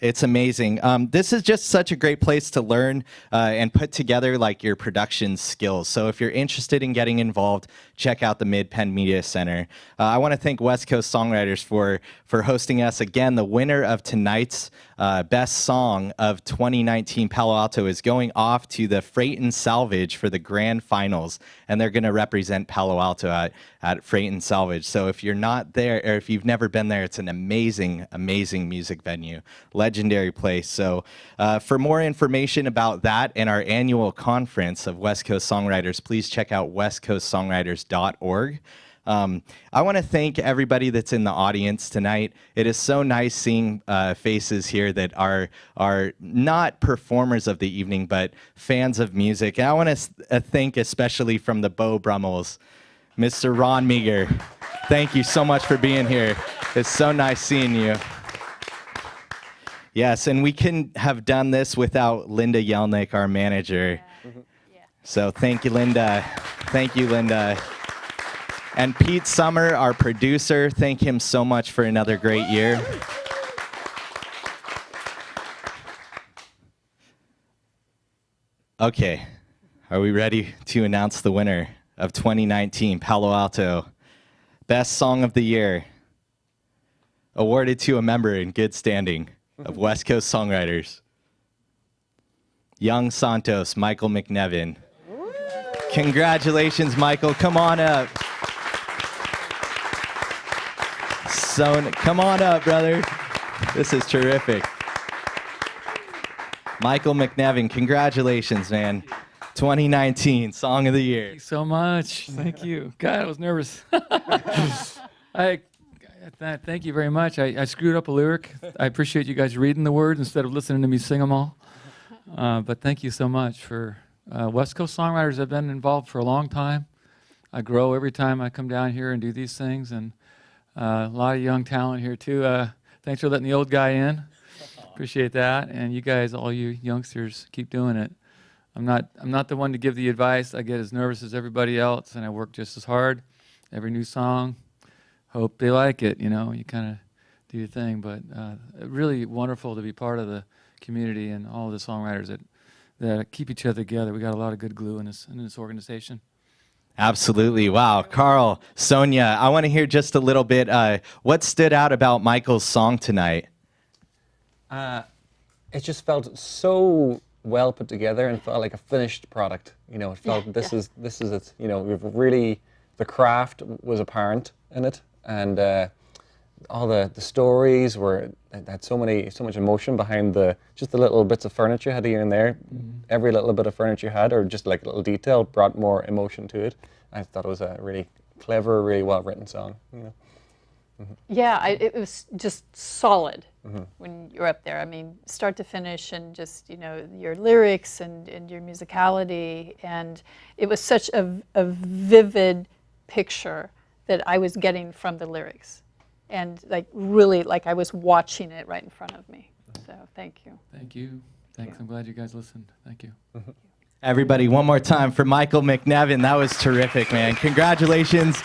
It's amazing. This is just such a great place to learn and put together like your production skills. So if you're interested in getting involved, check out the Midpen Media Center. I want to thank West Coast Songwriters for hosting us. Again, the winner of tonight's Best Song of 2019 Palo Alto is going off to the Freight and Salvage for the grand finals, and they're going to represent Palo Alto at Freight and Salvage. So if you're not there, or if you've never been there, it's an amazing, amazing music venue, legendary place. So for more information about that and our annual conference of West Coast Songwriters, please check out westcoastsongwriters.org. I want to thank everybody that's in the audience tonight. It is so nice seeing faces here that are not performers of the evening, but fans of music. And I want to thank especially from the Beau Brummels, Mr. Ron Meager. Thank you so much for being here. It's so nice seeing you. Yes, and we couldn't have done this without Linda Yelnick, our manager. Yeah. So thank you, Linda. Thank you, Linda. And Pete Summer, our producer, thank him so much for another great year. Okay, are we ready to announce the winner of 2019 Palo Alto Best Song of the Year, awarded to a member in good standing of West Coast Songwriters, Young Santos, Michael McNevin. Congratulations, Michael. Come on up. Come on up, brother. This is terrific. Michael McNevin, congratulations, man. 2019 Song of the Year. Thank you so much. Thank you. God, I was nervous. Thank you very much. I screwed up a lyric. I appreciate you guys reading the words instead of listening to me sing them all. But thank you so much for West Coast Songwriters. Have been involved for a long time. I grow every time I come down here and do these things, and a lot of young talent here too. Thanks for letting the old guy in. Appreciate that. And you guys, all you youngsters, keep doing it. I'm not the one to give the advice. I get as nervous as everybody else, and I work just as hard. Every new song, hope they like it. You know, you kind of do your thing. But really wonderful to be part of the community and all of the songwriters that keep each other together. We got a lot of good glue in this organization. Absolutely. Wow. Carl, Sonia, I want to hear just a little bit. What stood out about Michael's song tonight? It just felt so well put together and felt like a finished product. You know, it felt this is it. You know, we've really, the craft was apparent in it, and all the stories had so much emotion behind just the little bits of furniture you had here and there. Every little bit of furniture you had, or just like a little detail, brought more emotion to it. I thought it was a really clever, really well written song. You know? Yeah, it was just solid when you're up there. I mean, start to finish, and just, you know, your lyrics and your musicality, and it was such a vivid picture that I was getting from the lyrics, and like really like I was watching it right in front of me. So thank you. Thank you. Thanks. I'm glad you guys listened. Thank you. Everybody, one more time for Michael McNevin. That was terrific, man. Congratulations.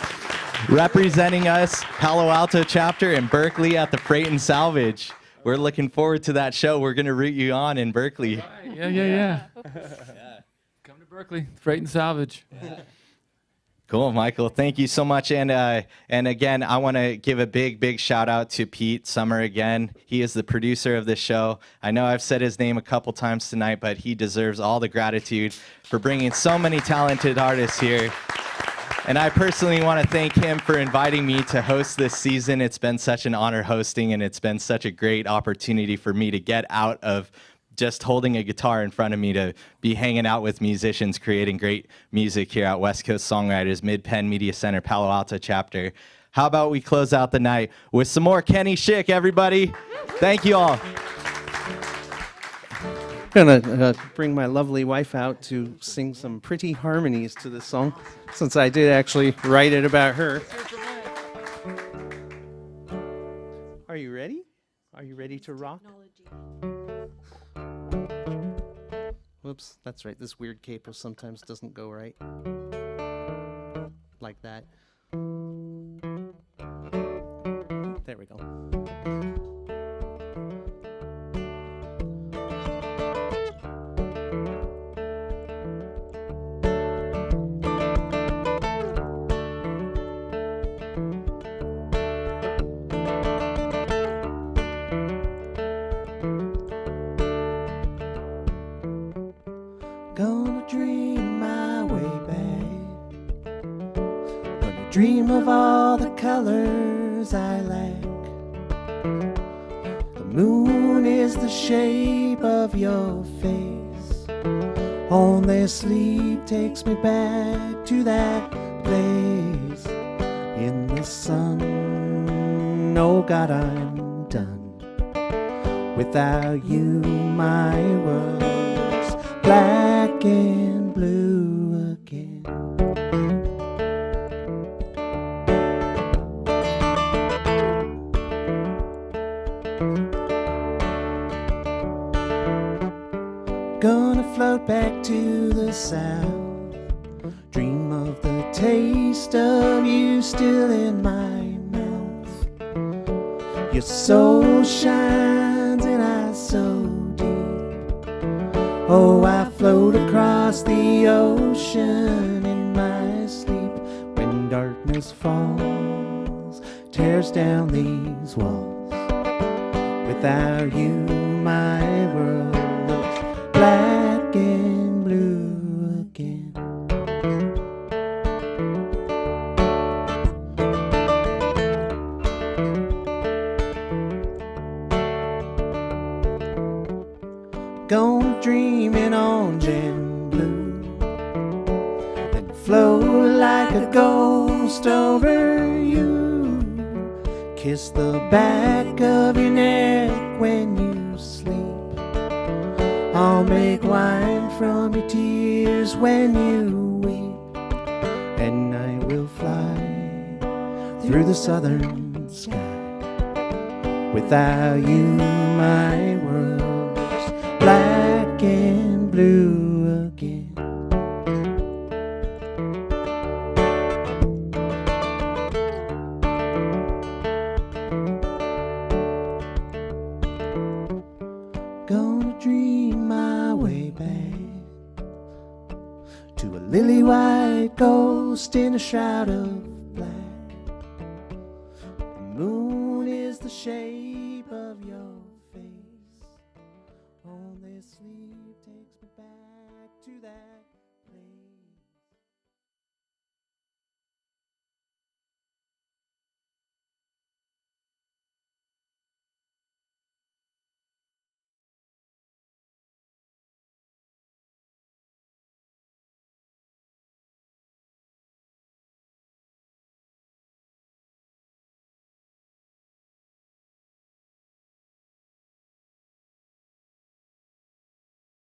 Representing us, Palo Alto chapter in Berkeley at the Freight and Salvage. We're looking forward to that show. We're going to root you on in Berkeley. Yeah. Come to Berkeley, Freight and Salvage. Cool, Michael. Thank you so much. And again, I want to give a big shout out to Pete Summer again. He is the producer of this show. I know I've said his name a couple times tonight, but he deserves all the gratitude for bringing so many talented artists here. And I personally want to thank him for inviting me to host this season. It's been such an honor hosting, and it's been such a great opportunity for me to get out of just holding a guitar in front of me to be hanging out with musicians, creating great music here at West Coast Songwriters, Midpen Media Center, Palo Alto chapter. How about we close out the night with some more Kenny Schick, everybody? Thank you all. I'm gonna bring my lovely wife out to sing some pretty harmonies to this song, since I did actually write it about her. Are you ready? Are you ready to rock? Whoops, that's right. This weird capo sometimes doesn't go right. Like that. Gonna dream my way back. Gonna dream of all the colors I lack. The moon is the shape of your face. Only sleep takes me back to that place. In the sun, oh God, I'm done. Without you, my world's black and blue again. Gonna float back to the south. Dream of the taste of you still in my mouth. Your soul shines and I so deep. Oh, I float across the ocean in my sleep. When darkness falls, tears down these walls. Without you, my world looks black and blue again. Gonna dream in orange and blue, then float like a ghost over you. Kiss the back of your neck when you sleep. I'll make wine from your tears when you weep. And I will fly through the southern sky. Without you, my world's black and blue again. Gonna dream my way back to a lily white ghost in a shroud of